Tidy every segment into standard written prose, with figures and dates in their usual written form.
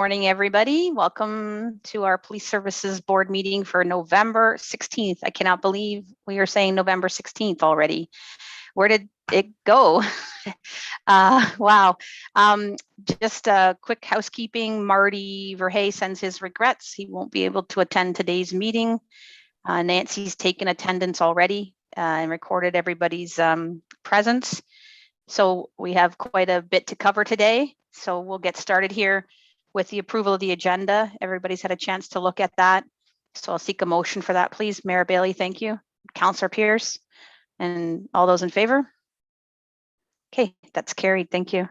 Morning, everybody. Welcome to our Police Services Board meeting for November 16th. I cannot believe we are saying November 16th already. Where did it go? Wow. Just a quick housekeeping. Marty Verhey sends his regrets. He won't be able to attend today's meeting. Nancy's taken attendance already and recorded everybody's presence. So we have quite a bit to cover today. So we'll get started here with the approval of the agenda. Everybody's had a chance to look at that. So I'll seek a motion for that, please. Mayor Bailey, thank you. Councillor Pierce, and all those in favor? Okay, that's carried, thank you.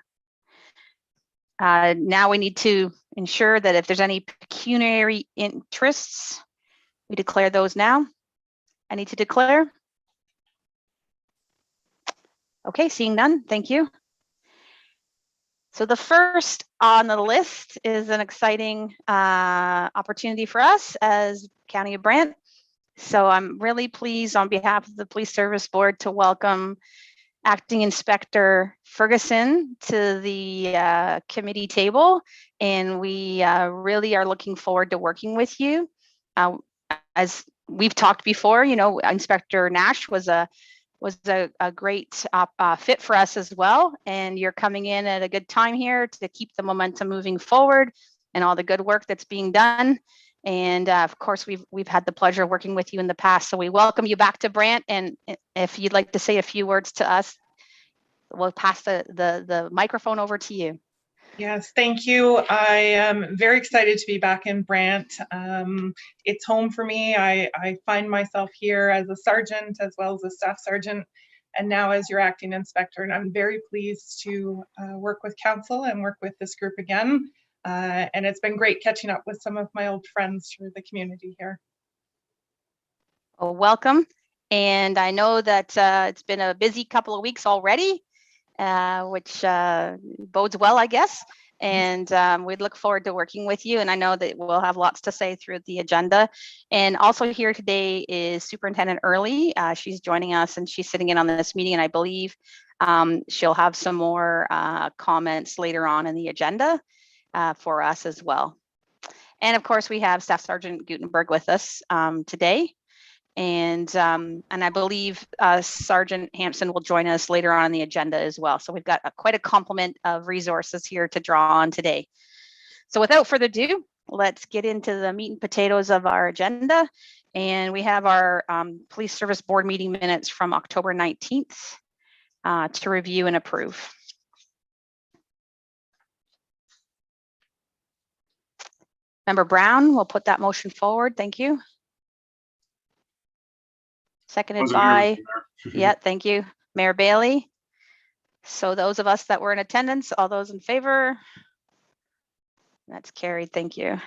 Now we need to ensure that if there's any pecuniary interests, we declare those now. I need to declare. Okay, seeing none, thank you. So the first on the list is an exciting opportunity for us as County of Brant. So I'm really pleased on behalf of the Police Service Board to welcome Acting Inspector Ferguson to the committee table. And we really are looking forward to working with you. As we've talked before, you know, Inspector Nash was a great fit for us as well. And you're coming in at a good time here to keep the momentum moving forward and all the good work that's being done. And of course, we've had the pleasure of working with you in the past. So we welcome you back to Brant. And if you'd like to say a few words to us, we'll pass the microphone over to you. Yes, thank you. I am very excited to be back in Brant. It's home for me. I find myself here as a sergeant as well as a staff sergeant, and now as your acting inspector. And I'm very pleased to work with council and work with this group again. And it's been great catching up with some of my old friends through the community here. Well, welcome. And I know that it's been a busy couple of weeks already. Which bodes well, I guess. And we'd look forward to working with you. And I know that we'll have lots to say through the agenda. And also here today is Superintendent Early. She's joining us and she's sitting in on this meeting. And I believe she'll have some more comments later on in the agenda for us as well. And of course, we have Staff Sergeant Gutenberg with us today. And I believe Sergeant Hampson will join us later on in the agenda as well. So we've got quite a complement of resources here to draw on today. So without further ado, let's get into the meat and potatoes of our agenda. And we have our Police Service Board meeting minutes from October 19th to review and approve. Member Brown will put that motion forward. Thank you. Seconded by, yeah, thank you, Mayor Bailey. So those of us that were in attendance, all those in favor? That's carried, thank you.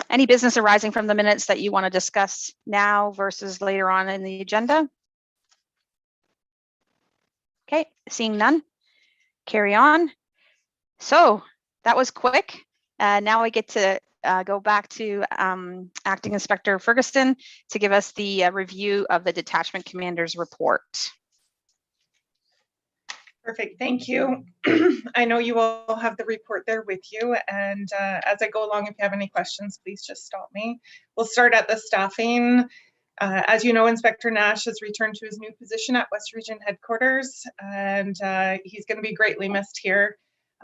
Any business arising from the minutes that you want to discuss now versus later on in the agenda? Okay, seeing none, carry on. So that was quick. Now I get to go back to Acting Inspector Ferguson to give us the review of the Detachment Commander's report. Perfect, thank you. I know you all have the report there with you, and as I go along, if you have any questions, please just stop me. We'll start at the staffing. As you know, Inspector Nash has returned to his new position at West Region Headquarters, and he's going to be greatly missed here.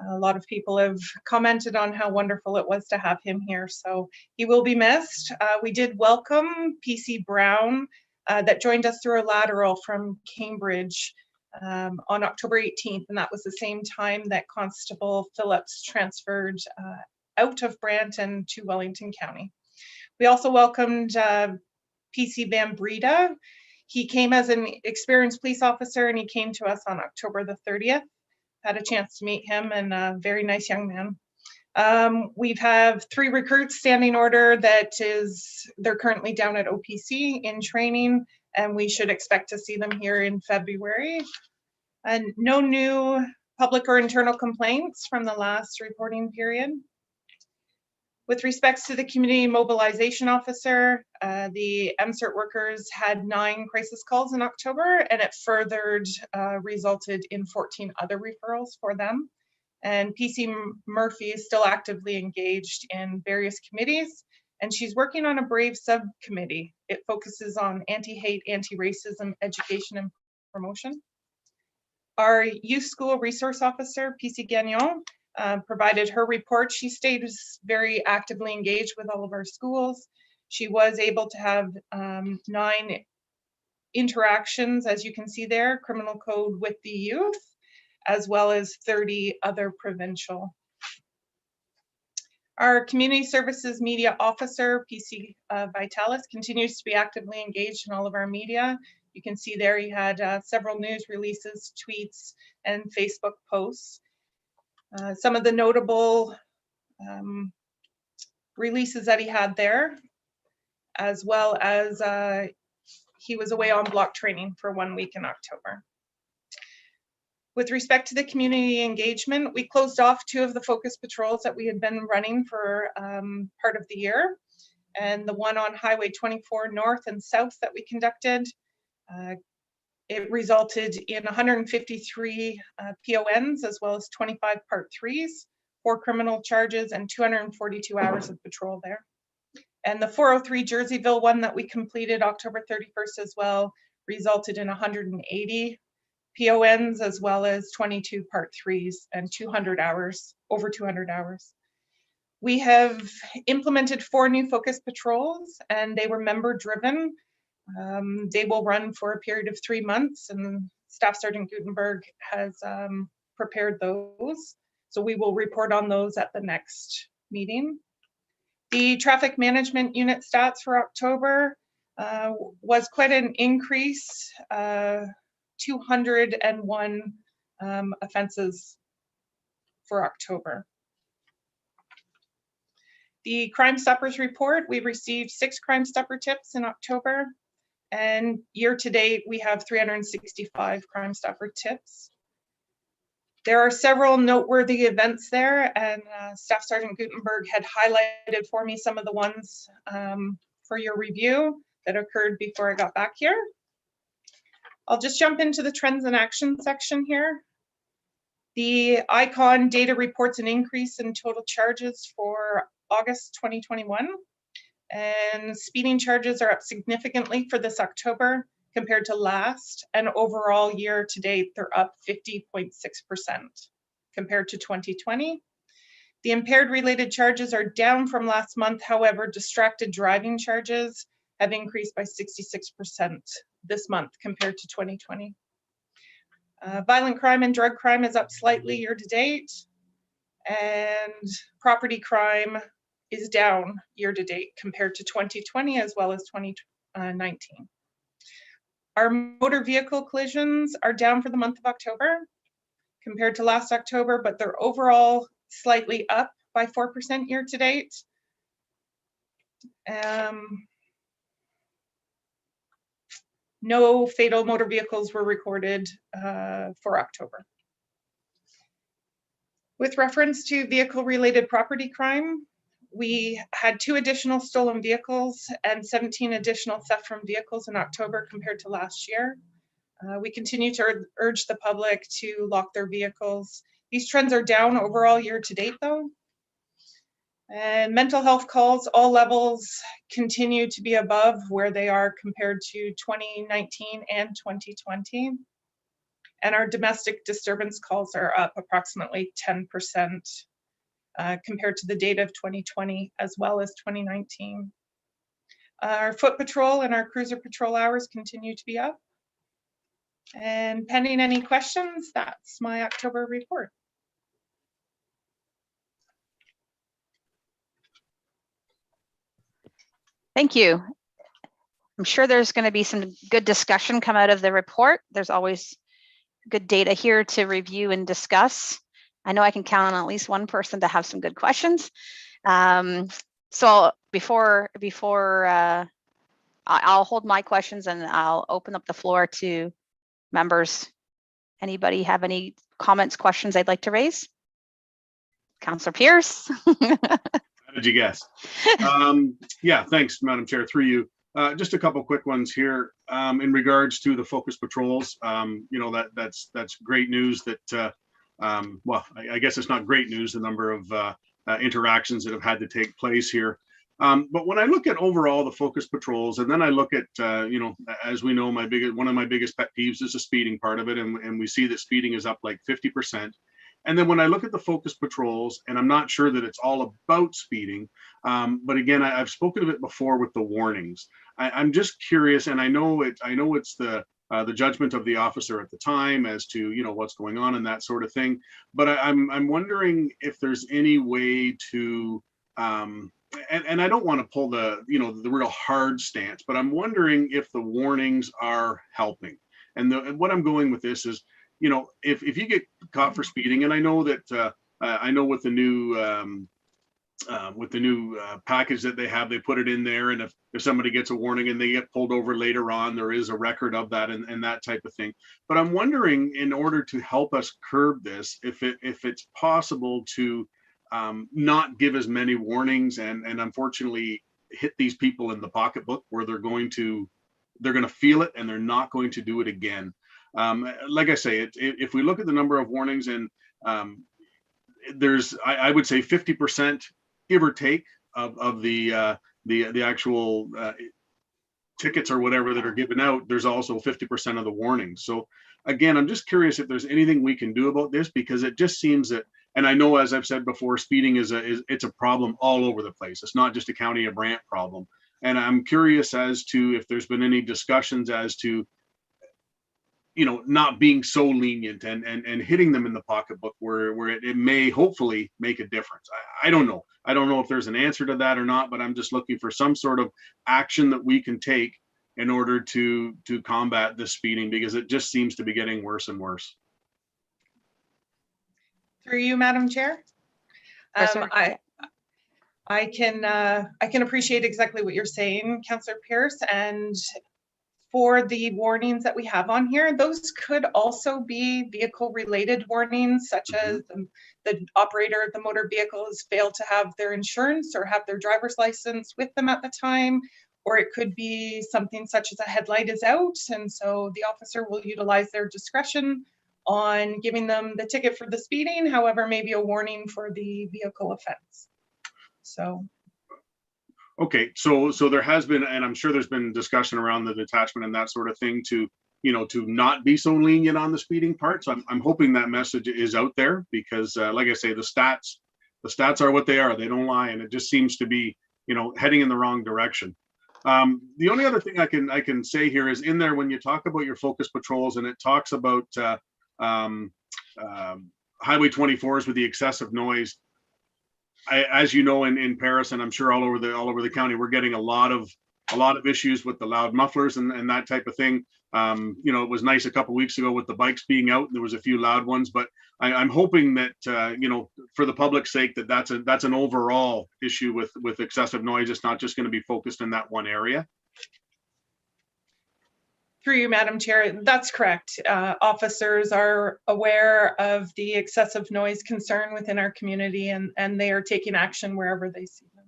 A lot of people have commented on how wonderful it was to have him here, so he will be missed. We did welcome PC Brown that joined us through a lateral from Cambridge on October 18th, and that was the same time that Constable Phillips transferred out of Brant and to Wellington County. We also welcomed PC Van Breda. He came as an experienced police officer and he came to us on October the 30th. Had a chance to meet him, and a very nice young man. We've have 3 recruits standing order they're currently down at OPC in training, and we should expect to see them here in February. And no new public or internal complaints from the last reporting period. With respects to the community mobilization officer, the MCERT workers had 9 crisis calls in October, and it furthered resulted in 14 other referrals for them. And PC Murphy is still actively engaged in various committees, and she's working on a BRAVE subcommittee. It focuses on anti-hate, anti-racism, education, and promotion. Our youth school resource officer, PC Gagnon, provided her report. She stayed very actively engaged with all of our schools. She was able to have 9 interactions, as you can see there, criminal code with the youth, as well as 30 other provincial. Our community services media officer, PC Vitalis, continues to be actively engaged in all of our media. You can see there he had several news releases, tweets, and Facebook posts. Some of the notable releases that he had there, as well as he was away on block training for 1 week in October. With respect to the community engagement, we closed off 2 of the focus patrols that we had been running for part of the year. And the one on Highway 24 North and South that we conducted, it resulted in 153 PONs, as well as 25 Part 3s, 4 criminal charges, and 242 hours of patrol there. And the 403 Jerseyville one that we completed October 31st as well resulted in 180 PONs, as well as 22 Part 3s and 200 hours, over 200 hours. We have implemented 4 new focus patrols, and they were member driven. They will run for a period of 3 months, and Staff Sergeant Gutenberg has prepared those. So we will report on those at the next meeting. The traffic management unit stats for October was quite an increase, 201 offenses for October. The Crime Stoppers report, we received 6 Crime Stopper tips in October, and year to date we have 365 Crime Stopper tips. There are several noteworthy events there, and Staff Sergeant Gutenberg had highlighted for me some of the ones for your review that occurred before I got back here. I'll just jump into the trends and action section here. The ICON data reports an increase in total charges for August 2021, and speeding charges are up significantly for this October compared to last, and overall year to date they're up 50.6% compared to 2020. The impaired related charges are down from last month. However, distracted driving charges have increased by 66% this month compared to 2020. Violent crime and drug crime is up slightly year to date, and property crime is down year to date compared to 2020 as well as 2019. Our motor vehicle collisions are down for the month of October compared to last October, but they're overall slightly up by 4% year to date. No fatal motor vehicles were recorded for October. With reference to vehicle-related property crime, we had 2 additional stolen vehicles and 17 additional theft from vehicles in October compared to last year. We continue to urge the public to lock their vehicles. These trends are down overall year to date though. And mental health calls, all levels continue to be above where they are compared to 2019 and 2020. And our domestic disturbance calls are up approximately 10% compared to the data of 2020 as well as 2019. Our foot patrol and our cruiser patrol hours continue to be up. And pending any questions, that's my October report. Thank you. I'm sure there's going to be some good discussion come out of the report. There's always good data here to review and discuss. I know I can count on at least one person to have some good questions. So before I'll hold my questions and I'll open up the floor to members. Anybody have any comments, questions they'd like to raise? Councillor Pierce. How did you guess? Yeah, thanks, Madam Chair, through you. Just a couple quick ones here in regards to the focus patrols. You know, that's great news that well, I guess it's not great news, the number of interactions that have had to take place here. But when I look at overall the focus patrols, and then I look at, as we know, one of my biggest pet peeves is the speeding part of it. And we see that speeding is up like 50%. And then when I look at the focus patrols, and I'm not sure that it's all about speeding, but again, I've spoken of it before with the warnings. I'm just curious, and I know it's the judgment of the officer at the time as to what's going on and that sort of thing. But I'm wondering if there's any way to, and I don't want to pull the real hard stance, but I'm wondering if the warnings are helping. And what I'm going with this is, if you get caught for speeding, and I know that I know with the new package that they have, they put it in there, and if somebody gets a warning and they get pulled over later on, there is a record of that and that type of thing. But I'm wondering, in order to help us curb this, if it's possible to not give as many warnings and unfortunately hit these people in the pocketbook where they're going to feel it and they're not going to do it again. Like I say, if we look at the number of warnings, and there's, I would say 50%, give or take, of the actual tickets or whatever that are given out, there's also 50% of the warnings. So again, I'm just curious if there's anything we can do about this, because it just seems that, and I know, as I've said before, speeding it's a problem all over the place. It's not just a County of Brant problem. And I'm curious as to if there's been any discussions as to, not being so lenient and hitting them in the pocketbook where it may hopefully make a difference. I don't know. I don't know if there's an answer to that or not, but I'm just looking for some sort of action that we can take in order to combat this speeding, because it just seems to be getting worse and worse. Through you, Madam Chair. I can appreciate exactly what you're saying, Councillor Pierce, and for the warnings that we have on here, those could also be vehicle-related warnings, such as the operator of the motor vehicle has failed to have their insurance or have their driver's license with them at the time, or it could be something such as a headlight is out, and so the officer will utilize their discretion on giving them the ticket for the speeding, however, maybe a warning for the vehicle offense. So. Okay, so there has been, and I'm sure there's been discussion around the detachment and that sort of thing to not be so lenient on the speeding part. So I'm hoping that message is out there, because like I say, the stats are what they are. They don't lie, and it just seems to be heading in the wrong direction. The only other thing I can say here is, in there, when you talk about your focus patrols, and it talks about Highway 24s with the excessive noise. As you know, in Paris, and I'm sure all over the county, we're getting a lot of issues with the loud mufflers and that type of thing. It was nice a couple of weeks ago with the bikes being out, and there was a few loud ones, but I'm hoping that for the public's sake, that's an overall issue with excessive noise. It's not just going to be focused in that one area. Through you, Madam Chair, that's correct. Officers are aware of the excessive noise concern within our community, and they are taking action wherever they see them.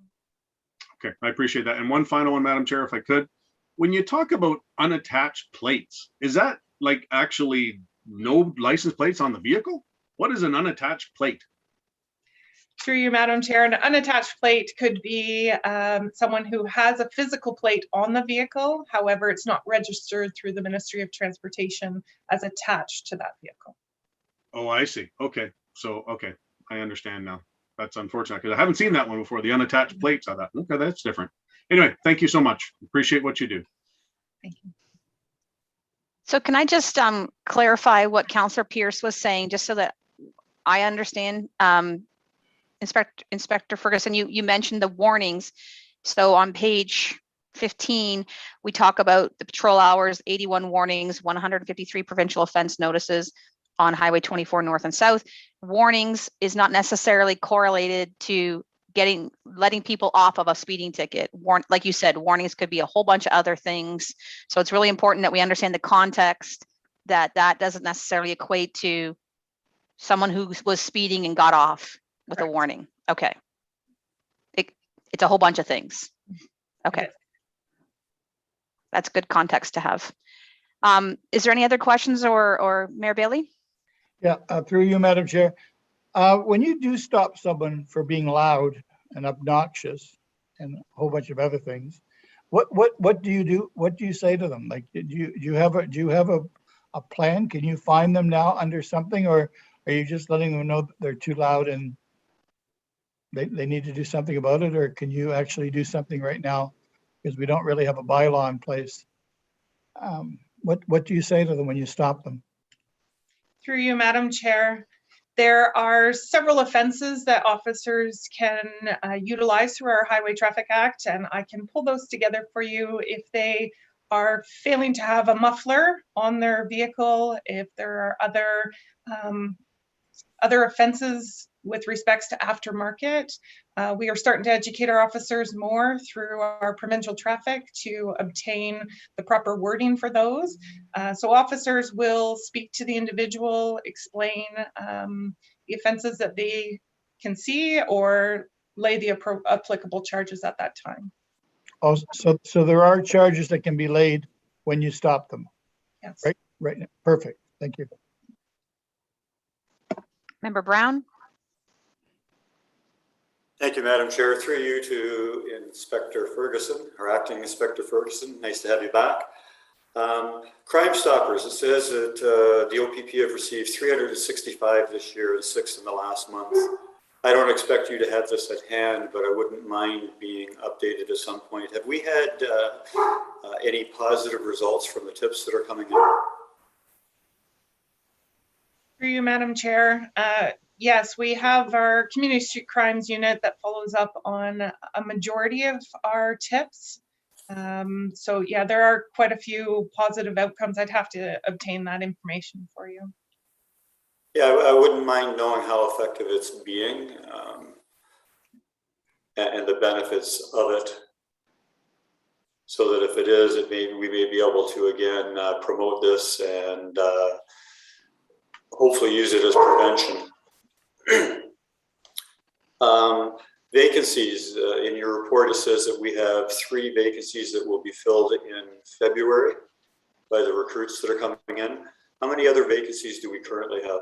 Okay, I appreciate that. And one final one, Madam Chair, if I could. When you talk about unattached plates, is that like actually no license plates on the vehicle? What is an unattached plate? Through you, Madam Chair, an unattached plate could be someone who has a physical plate on the vehicle. However, it's not registered through the Ministry of Transportation as attached to that vehicle. Oh, I see. Okay. So, okay. I understand now. That's unfortunate, because I haven't seen that one before. The unattached plates. I thought, okay, that's different. Anyway, thank you so much. Appreciate what you do. Thank you. So can I just clarify what Councillor Pierce was saying, just so that I understand? Inspector Ferguson, you mentioned the warnings. So on page 15, we talk about the patrol hours, 81 warnings, 153 provincial offense notices on Highway 24 north and south. Warnings is not necessarily correlated to letting people off of a speeding ticket. Like you said, warnings could be a whole bunch of other things. So it's really important that we understand the context, that doesn't necessarily equate to someone who was speeding and got off with a warning. Okay. It's a whole bunch of things. Okay. That's good context to have. Is there any other questions or Mayor Bailey? Yeah, through you, Madam Chair. When you do stop someone for being loud and obnoxious and a whole bunch of other things, what do you do? What do you say to them? Like, do you have a plan? Can you find them now under something, or are you just letting them know that they're too loud and they need to do something about it? Or can you actually do something right now? Because we don't really have a bylaw in place. What do you say to them when you stop them? Through you, Madam Chair. There are several offenses that officers can utilize through our Highway Traffic Act, and I can pull those together for you. If they are failing to have a muffler on their vehicle, if there are other offenses with respects to aftermarket, we are starting to educate our officers more through our provincial traffic to obtain the proper wording for those. So officers will speak to the individual, explain the offenses that they can see, or lay the applicable charges at that time. Oh, so there are charges that can be laid when you stop them. Yes. Right. Perfect. Thank you. Member Brown? Thank you, Madam Chair. Through you to Inspector Ferguson, or Acting Inspector Ferguson. Nice to have you back. Crime Stoppers, it says that the OPP have received 365 this year and 6 in the last month. I don't expect you to have this at hand, but I wouldn't mind being updated at some point. Have we had any positive results from the tips that are coming in? Through you, Madam Chair. Yes, we have our Community Street Crimes Unit that follows up on a majority of our tips. So yeah, there are quite a few positive outcomes. I'd have to obtain that information for you. Yeah, I wouldn't mind knowing how effective it's being and the benefits of it, so that if it is, we may be able to again promote this and hopefully use it as prevention. Vacancies, in your report it says that we have 3 vacancies that will be filled in February by the recruits that are coming in. How many other vacancies do we currently have?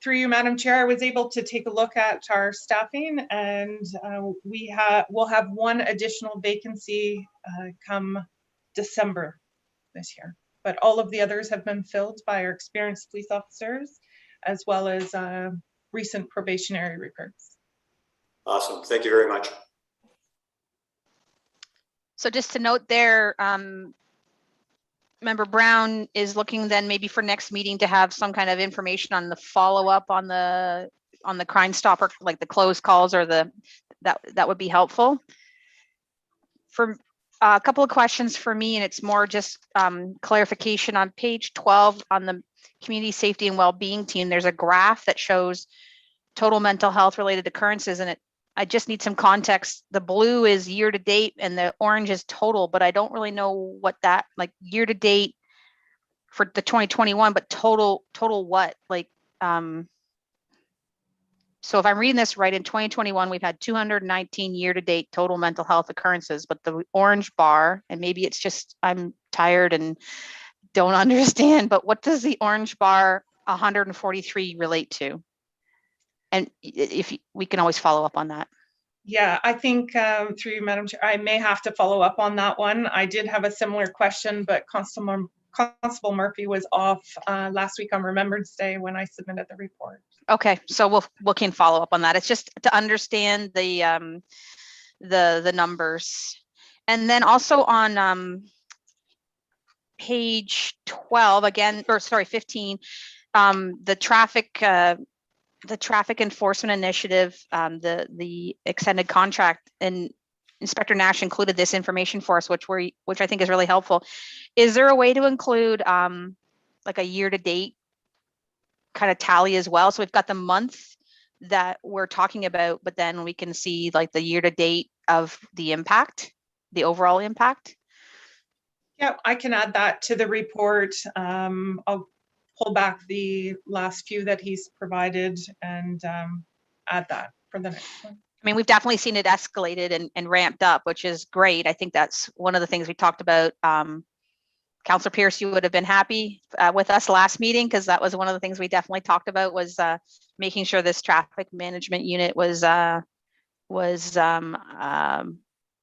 Through you, Madam Chair, I was able to take a look at our staffing, and we'll have 1 additional vacancy come December this year. But all of the others have been filled by our experienced police officers, as well as recent probationary recruits. Awesome, thank you very much. So just to note there, Member Brown is looking then maybe for next meeting to have some kind of information on the follow-up on the Crime Stopper, like the closed calls, or that would be helpful. For a couple of questions for me, and it's more just clarification on page 12 on the Community Safety and Wellbeing team. There's a graph that shows total mental health related occurrences, and I just need some context. The blue is year to date and the orange is total, but I don't really know what that, like, year to date for the 2021, but total what? Like, so if I'm reading this right, in 2021, we've had 219 year to date total mental health occurrences, but the orange bar, and maybe it's just I'm tired and don't understand, but what does the orange bar 143 relate to? And if we can always follow up on that. Yeah, I think through you, Madam Chair, I may have to follow up on that one. I did have a similar question, but Constable Murphy was off last week on Remembrance Day when I submitted the report. Okay, so we can follow up on that. It's just to understand the numbers. And then also on page 12 again, or sorry, 15, the traffic enforcement initiative, the extended contract, and Inspector Nash included this information for us, which I think is really helpful. Is there a way to include like a year to date kind of tally as well? So we've got the month that we're talking about, but then we can see like the year to date of the impact, the overall impact. Yeah, I can add that to the report. I'll pull back the last few that he's provided and add that for the next one. I mean, we've definitely seen it escalated and ramped up, which is great. I think that's one of the things we talked about Councillor Pierce, you would have been happy with us last meeting, because that was one of the things we definitely talked about, was making sure this traffic management unit was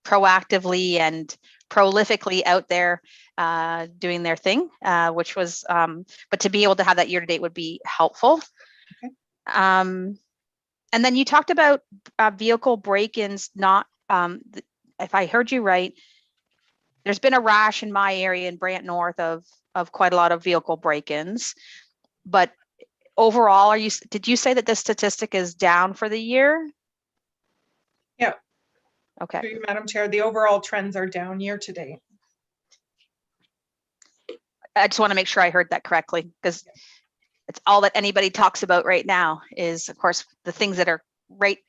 proactively and prolifically out there doing their thing, which was, but to be able to have that year to date would be helpful. Okay. And then you talked about vehicle break-ins, not, if I heard you right, there's been a rash in my area in Brant North of quite a lot of vehicle break-ins, but overall, did you say that this statistic is down for the year? Yeah. Okay. Through you, Madam Chair, the overall trends are down year to date. I just want to make sure I heard that correctly, because it's all that anybody talks about right now is, of course, the things that are right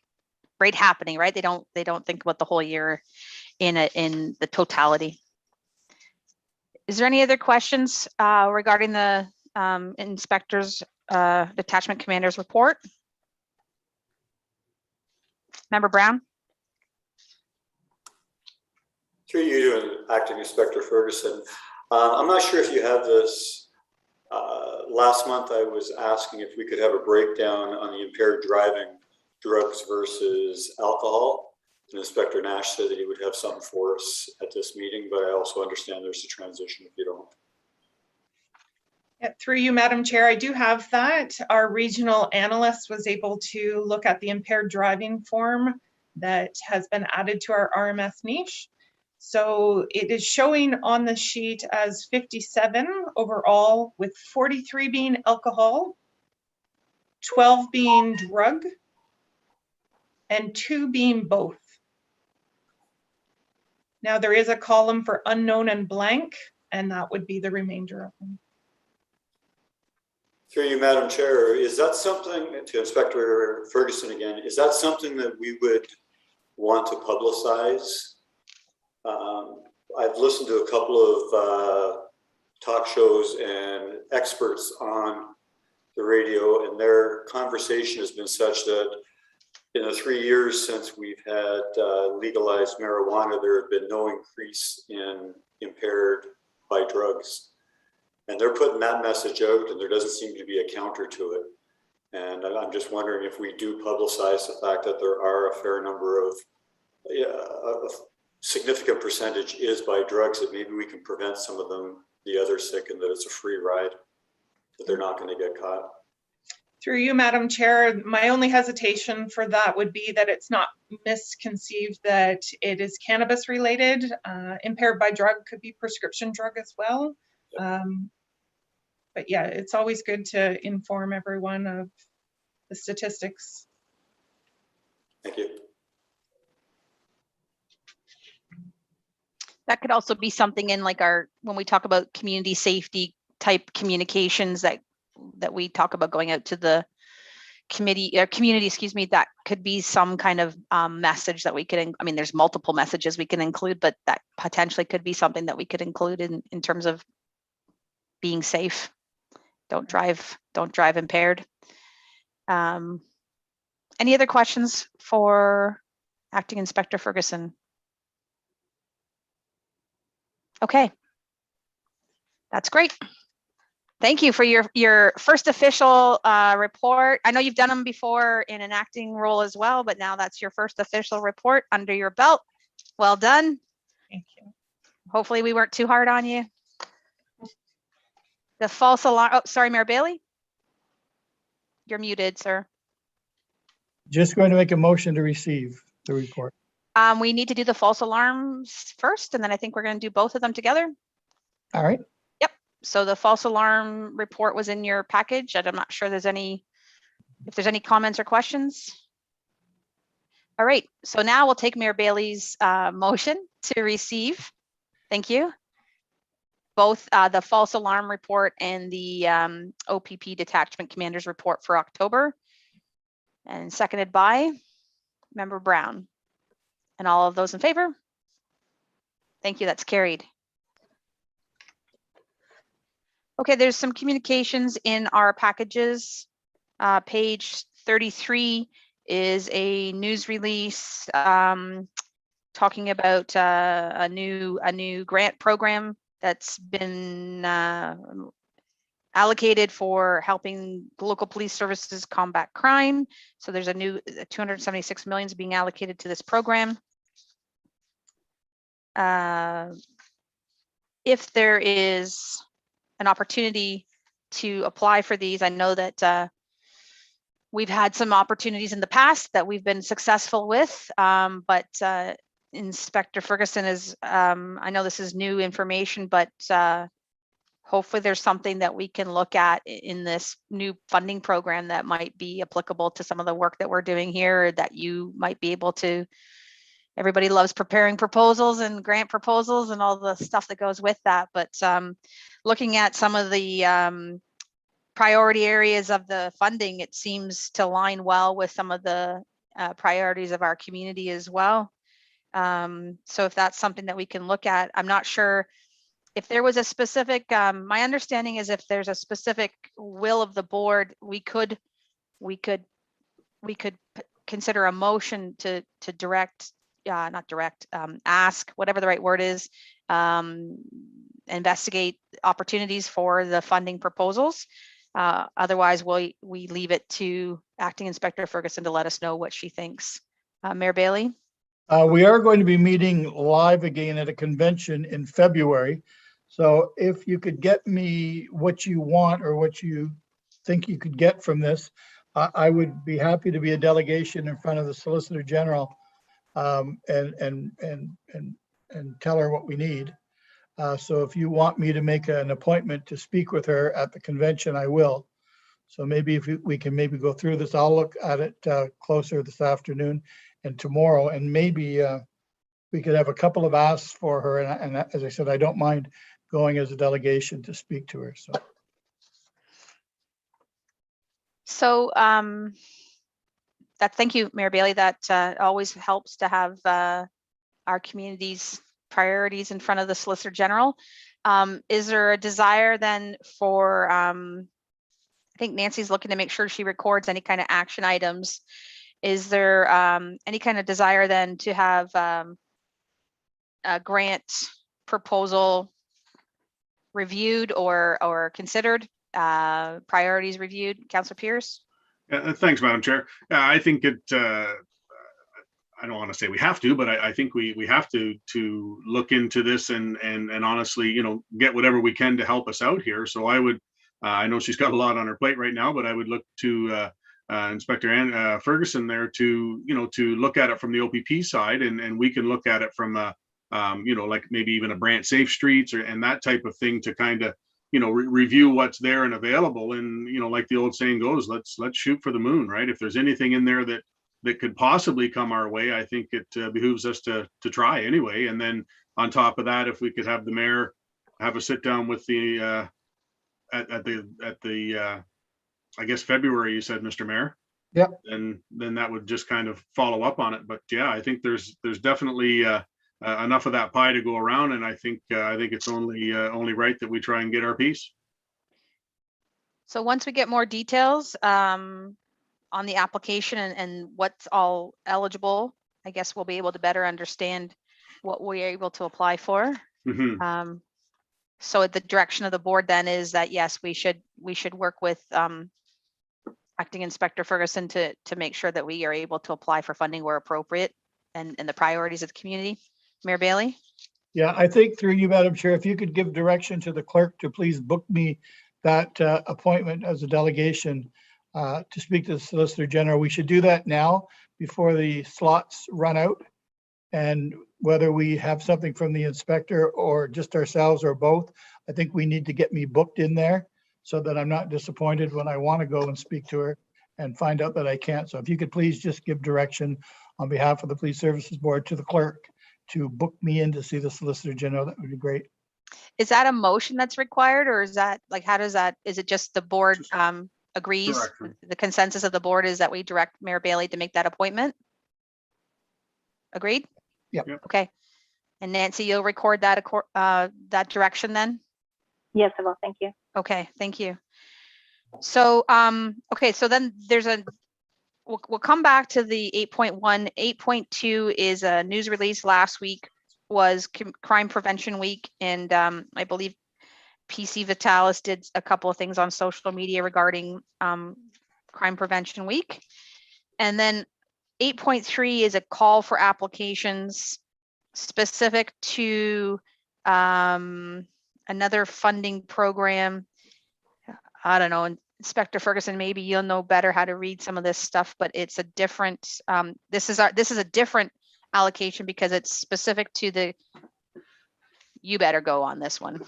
happening, right? They don't think about the whole year in the totality. Is there any other questions regarding the inspector's detachment commander's report? Member Brown? Through you and Acting Inspector Ferguson, I'm not sure if you have this. Last month I was asking if we could have a breakdown on the impaired driving, drugs versus alcohol. And Inspector Nash said that he would have something for us at this meeting, but I also understand there's a transition if you don't. Yeah, through you, Madam Chair, I do have that. Our regional analyst was able to look at the impaired driving form that has been added to our RMS niche. So it is showing on the sheet as 57 overall, with 43 being alcohol, 12 being drug, and 2 being both. Now there is a column for unknown and blank, and that would be the remainder of them. Through you, Madam Chair, is that something, to Inspector Ferguson again, is that something that we would want to publicize? I've listened to a couple of talk shows and experts on the radio, and their conversation has been such that in the 3 years since we've had legalized marijuana, there have been no increase in impaired by drugs. And they're putting that message out, and there doesn't seem to be a counter to it. And I'm just wondering if we do publicize the fact that there are a fair number of, a significant percentage is by drugs, that maybe we can prevent some of them, the other sick, and that it's a free ride, that they're not going to get caught. Through you, Madam Chair, my only hesitation for that would be that it's not misconceived that it is cannabis related. Impaired by drug could be prescription drug as well. But yeah, it's always good to inform everyone of the statistics. Thank you. That could also be something in like when we talk about community safety type communications that we talk about going out to the community, excuse me, that could be some kind of message that we could, I mean, there's multiple messages we can include, but that potentially could be something that we could include in terms of being safe. Don't drive impaired. Any other questions for Acting Inspector Ferguson? Okay, that's great. Thank you for your first official report. I know you've done them before in an acting role as well, but now that's your first official report under your belt. Well done. Thank you. Hopefully we weren't too hard on you. The false alarm, oh, sorry, Mayor Bailey. You're muted, sir. Just going to make a motion to receive the report. We need to do the false alarms first, and then I think we're going to do both of them together. All right. Yep. So the false alarm report was in your package, and I'm not sure if there's any comments or questions. All right. So now we'll take Mayor Bailey's motion to receive. Thank you. Both the false alarm report and the OPP Detachment Commander's report for October, and seconded by Member Brown. And all of those in favor? Thank you, that's carried. Okay, there's some communications in our packages. Page 33 is a news release talking about a new grant program that's been allocated for helping local police services combat crime. So there's a new 276 million being allocated to this program. If there is an opportunity to apply for these, I know that we've had some opportunities in the past that we've been successful with, but Inspector Ferguson is, I know this is new information, but hopefully there's something that we can look at in this new funding program that might be applicable to some of the work that we're doing here, that you might be able to. Everybody loves preparing proposals and grant proposals and all the stuff that goes with that. But looking at some of the priority areas of the funding, it seems to align well with some of the priorities of our community as well. So if that's something that we can look at, I'm not sure if there was a specific, my understanding is if there's a specific will of the board, we could consider a motion to direct, not direct, ask, whatever the right word is, investigate opportunities for the funding proposals. Otherwise, we leave it to Acting Inspector Ferguson to let us know what she thinks. Mayor Bailey? We are going to be meeting live again at a convention in February. So if you could get me what you want or what you think you could get from this, I would be happy to be a delegation in front of the Solicitor General and tell her what we need. So if you want me to make an appointment to speak with her at the convention, I will. So maybe if we can maybe go through this, I'll look at it closer this afternoon and tomorrow, and maybe we could have a couple of asks for her. And as I said, I don't mind going as a delegation to speak to her. So thank you, Mayor Bailey. That always helps to have our community's priorities in front of the Solicitor General. Is there a desire then for, I think Nancy's looking to make sure she records any kind of action items. Is there any kind of desire then to have a grant proposal reviewed or considered, priorities reviewed? Councillor Pierce? Thanks, Madam Chair. I think it, I don't want to say we have to, but I think we have to look into this and honestly, you know, get whatever we can to help us out here. So I would, I know she's got a lot on her plate right now, but I would look to Inspector Ferguson there to, you know, to look at it from the OPP side, and we can look at it from a, you know, like maybe even a Brant Safe Streets and that type of thing to kind of, you know, review what's there and available. And, you know, like the old saying goes, let's shoot for the moon, right? If there's anything in there that could possibly come our way, I think it behooves us to try anyway. And then on top of that, if we could have the mayor have a sit down with the at the I guess February, you said, Mr. Mayor. Yep. And then that would just kind of follow up on it. But yeah, I think there's definitely enough of that pie to go around, and I think it's only right that we try and get our piece. So once we get more details on the application and what's all eligible, I guess we'll be able to better understand what we're able to apply for. Mm-hmm. So the direction of the board then is that, yes, we should work with Acting Inspector Ferguson to make sure that we are able to apply for funding where appropriate and the priorities of the community. Mayor Bailey? Yeah, I think through you, Madam Chair, if you could give direction to the clerk to please book me that appointment as a delegation to speak to the Solicitor General. We should do that now before the slots run out. And whether we have something from the inspector or just ourselves or both, I think we need to get me booked in there so that I'm not disappointed when I want to go and speak to her and find out that I can't. So if you could please just give direction on behalf of the Police Services Board to the clerk to book me in to see the Solicitor General, that would be great. Is that a motion that's required, or is that like, how does that, is it just the board agrees? Direction. The consensus of the board is that we direct Mayor Bailey to make that appointment? Agreed? Yep. Okay. And Nancy, you'll record that that direction then? Yes, I will. Thank you. Okay, thank you. So, okay, so then there's we'll come back to the 8.1. 8.2 is a news release last week was Crime Prevention Week, and I believe PC Vitalis did a couple of things on social media regarding Crime Prevention Week. And then 8.3 is a call for applications specific to another funding program. I don't know, Inspector Ferguson, maybe you'll know better how to read some of this stuff, but it's a different, this is a different allocation because it's specific to the, you better go on this one.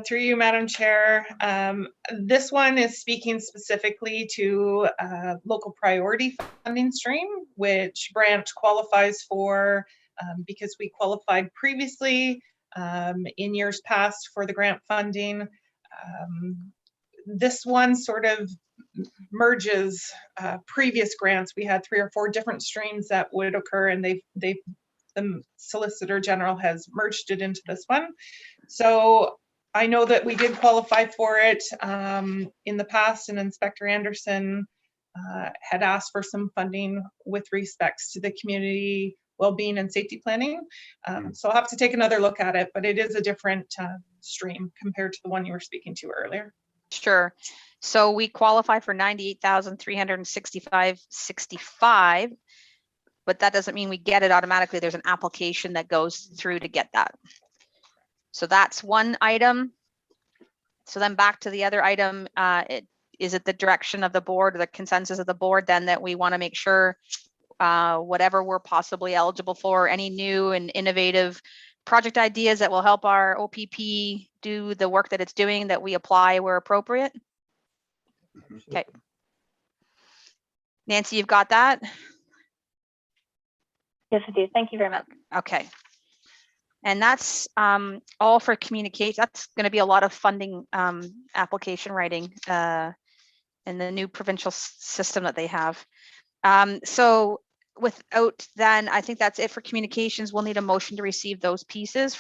Through you, Madam Chair. This one is speaking specifically to local priority funding stream, which Brant qualifies for because we qualified previously in years past for the grant funding. This one sort of merges previous grants. We had 3 or 4 different streams that would occur, and the Solicitor General has merged it into this one. So I know that we did qualify for it in the past, and Inspector Anderson had asked for some funding with respects to the community well-being and safety planning. So I'll have to take another look at it, but it is a different stream compared to the one you were speaking to earlier. Sure. So we qualify for 98,365.65, but that doesn't mean we get it automatically. There's an application that goes through to get that. So that's one item. So then back to the other item, is it the direction of the board or the consensus of the board then that we want to make sure whatever we're possibly eligible for, any new and innovative project ideas that will help our OPP do the work that it's doing, that we apply where appropriate? Okay. Nancy, you've got that? Yes, I do. Thank you very much. Okay. And that's all for communicate. That's going to be a lot of funding application writing in the new provincial system that they have. So without then, I think that's it for communications. We'll need a motion to receive those pieces.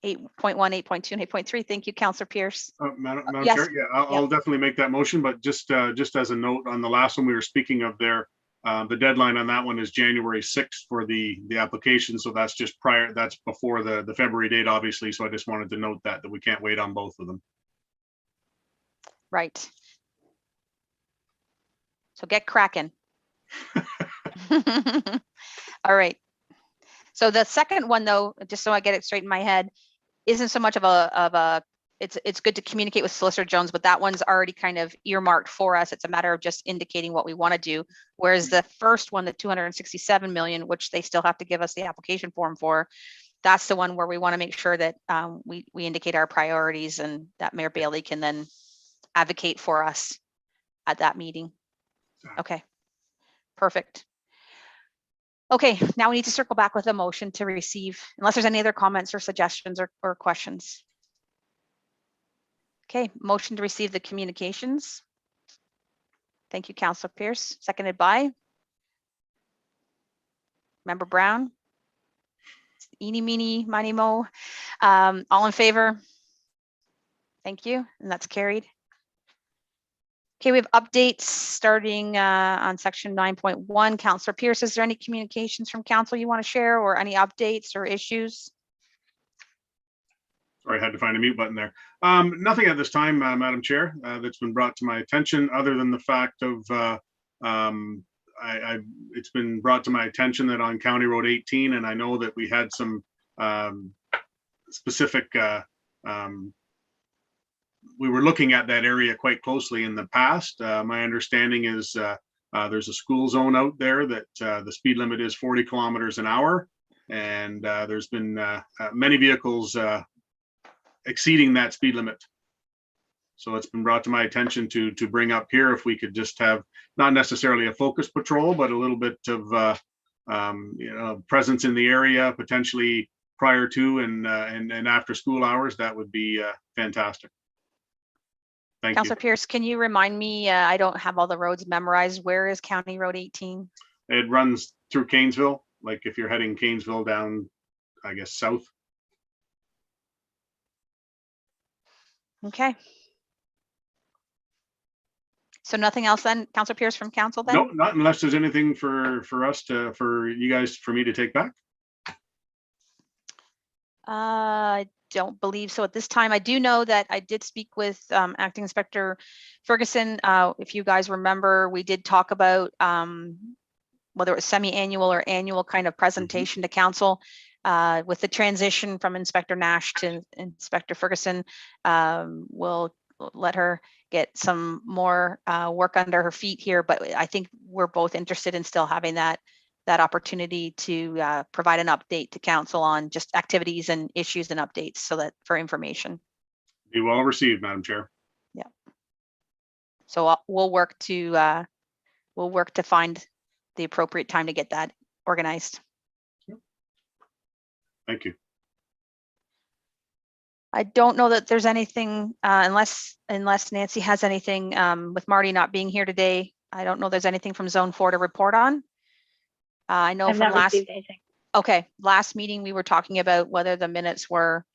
8.1, 8.2, and 8.3. Thank you, Councillor Pierce. Madam yes. Chair, yeah, I'll definitely make that motion, but just as a note on the last one we were speaking of there, the deadline on that one is January 6th for the application. So that's just prior, that's before the February date, obviously. So I just wanted to note that we can't wait on both of them. Right. So get cracking. All right. So the second one, though, just so I get it straight in my head, isn't so much of a it's good to communicate with Solicitor Jones, but that one's already kind of earmarked for us. It's a matter of just indicating what we want to do. Whereas the first one, the 267 million, which they still have to give us the application form for, that's the one where we want to make sure that we indicate our priorities and that Mayor Bailey can then advocate for us at that meeting. Okay, perfect. Okay, now we need to circle back with a motion to receive, unless there's any other comments or suggestions or questions. Okay, motion to receive the communications. Thank you, Councillor Pierce. Seconded by Member Brown. Eeny, meeny, miny, mo. All in favor? Thank you, and that's carried. Okay, we have updates starting on section 9.1. Councillor Pierce, is there any communications from council you want to share or any updates or issues? Sorry, I had to find a mute button there. Nothing at this time, Madam Chair, that's been brought to my attention, other than the fact of it's been brought to my attention that on County Road 18, and I know that we had some specific, we were looking at that area quite closely in the past. My understanding is there's a school zone out there that the speed limit is 40 kilometers an hour, and there's been many vehicles exceeding that speed limit. So it's been brought to my attention to bring up here if we could just have not necessarily a focus patrol, but a little bit of presence in the area, potentially prior to and after school hours. That would be fantastic. Thank Councillor Pierce, can you remind me? I don't have all the roads memorized. Where is County Road 18? It runs through Cairnsville, like if you're heading Cairnsville down, I guess, south. So nothing else then, Councillor Pierce from council then? No, not unless there's anything for you guys, for me to take back. I don't believe so at this time. I do know that I did speak with Acting Inspector Ferguson. If you guys remember, we did talk about whether it was semi-annual or annual kind of presentation to council. With the transition from Inspector Nash to Inspector Ferguson, we'll let her get some more work under her feet here, but I think we're both interested in still having that opportunity to provide an update to council on just activities and issues and updates, so that for information. Be well received, Madam Chair. Yeah. So we'll work to find the appropriate time to get that organized. Thank you. I don't know that there's anything, unless Nancy has anything, with Marty not being here today. I don't know there's anything from Zone 4 to report on. I know I've from not last, received anything. okay, last meeting we were talking about whether the minutes were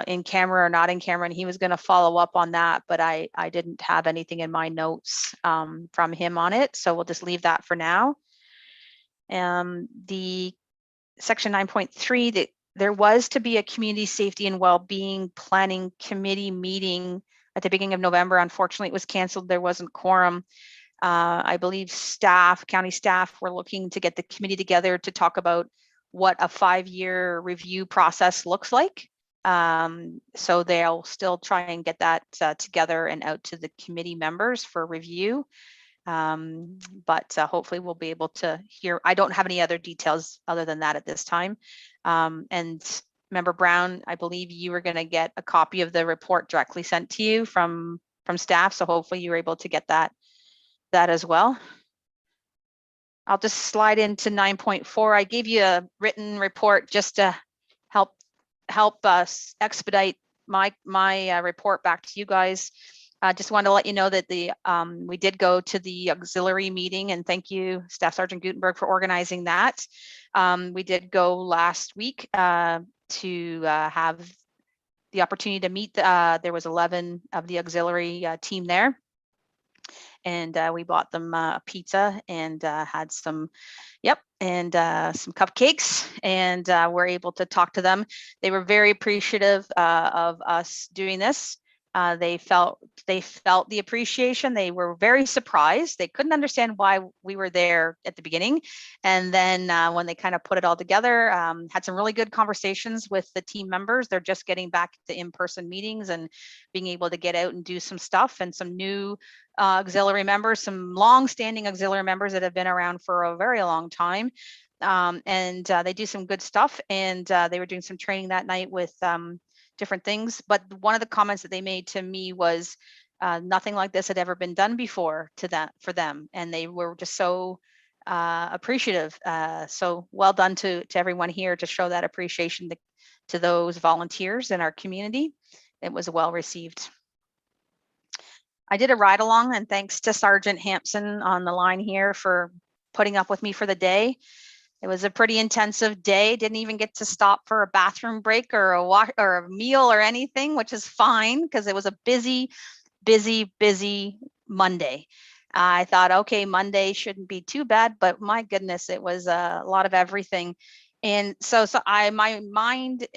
in camera or not in camera, and he was going to follow up on that, but I didn't have anything in my notes from him on it, so we'll just leave that for now. The section 9.3, that there was to be a community safety and well-being planning committee meeting at the beginning of November. Unfortunately, it was canceled. There wasn't quorum. I believe county staff were looking to get the committee together to talk about what a 5-year review process looks like. So they'll still try and get that together and out to the committee members for review. But hopefully we'll be able to hear. I don't have any other details other than that at this time. And Member Brown, I believe you were going to get a copy of the report directly sent to you from staff. So hopefully you were able to get that as well. I'll just slide into 9.4. I gave you a written report just to help us expedite my report back to you guys. I just wanted to let you know that we did go to the auxiliary meeting, and thank you, Staff Sergeant Gutenberg, for organizing that. We did go last week to have the opportunity to meet. There was 11 of the auxiliary team there, and we bought them a pizza and had some, and some cupcakes, and we're able to talk to them. They were very appreciative of us doing this. They felt the appreciation. They were very surprised. They couldn't understand why we were there at the beginning. And then when they kind of put it all together, had some really good conversations with the team members. They're just getting back to in-person meetings and being able to get out and do some stuff, and some new auxiliary members, some long-standing auxiliary members that have been around for a very long time. And they do some good stuff. And they were doing some training that night with different things. But one of the comments that they made to me was nothing like this had ever been done before for them. And they were just so appreciative. So well done to everyone here to show that appreciation to those volunteers in our community. It was well received. I did a ride along, and thanks to Sergeant Hampson on the line here for putting up with me for the day. It was a pretty intensive day. Didn't even get to stop for a bathroom break or a meal or anything, which is fine because it was a busy Monday. I thought, okay, Monday shouldn't be too bad, but my goodness, it was a lot of everything. And so my mind,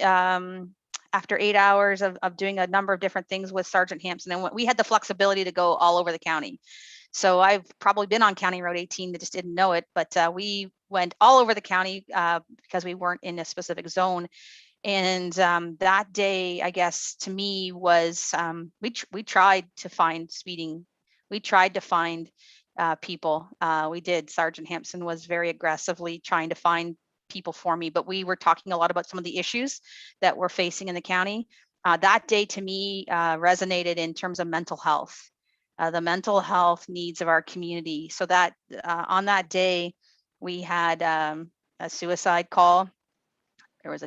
after 8 hours of doing a number of different things with Sergeant Hampson, and we had the flexibility to go all over the county. So I've probably been on County Road 18, just didn't know it, but we went all over the county because we weren't in a specific zone. And that day, I guess, to me was, we tried to find speeding. We tried to find people. We did. Sergeant Hampson was very aggressively trying to find people for me, but we were talking a lot about some of the issues that we're facing in the county. That day to me resonated in terms of mental health. The mental health needs of our community. So that on that day, we had a suicide call. There was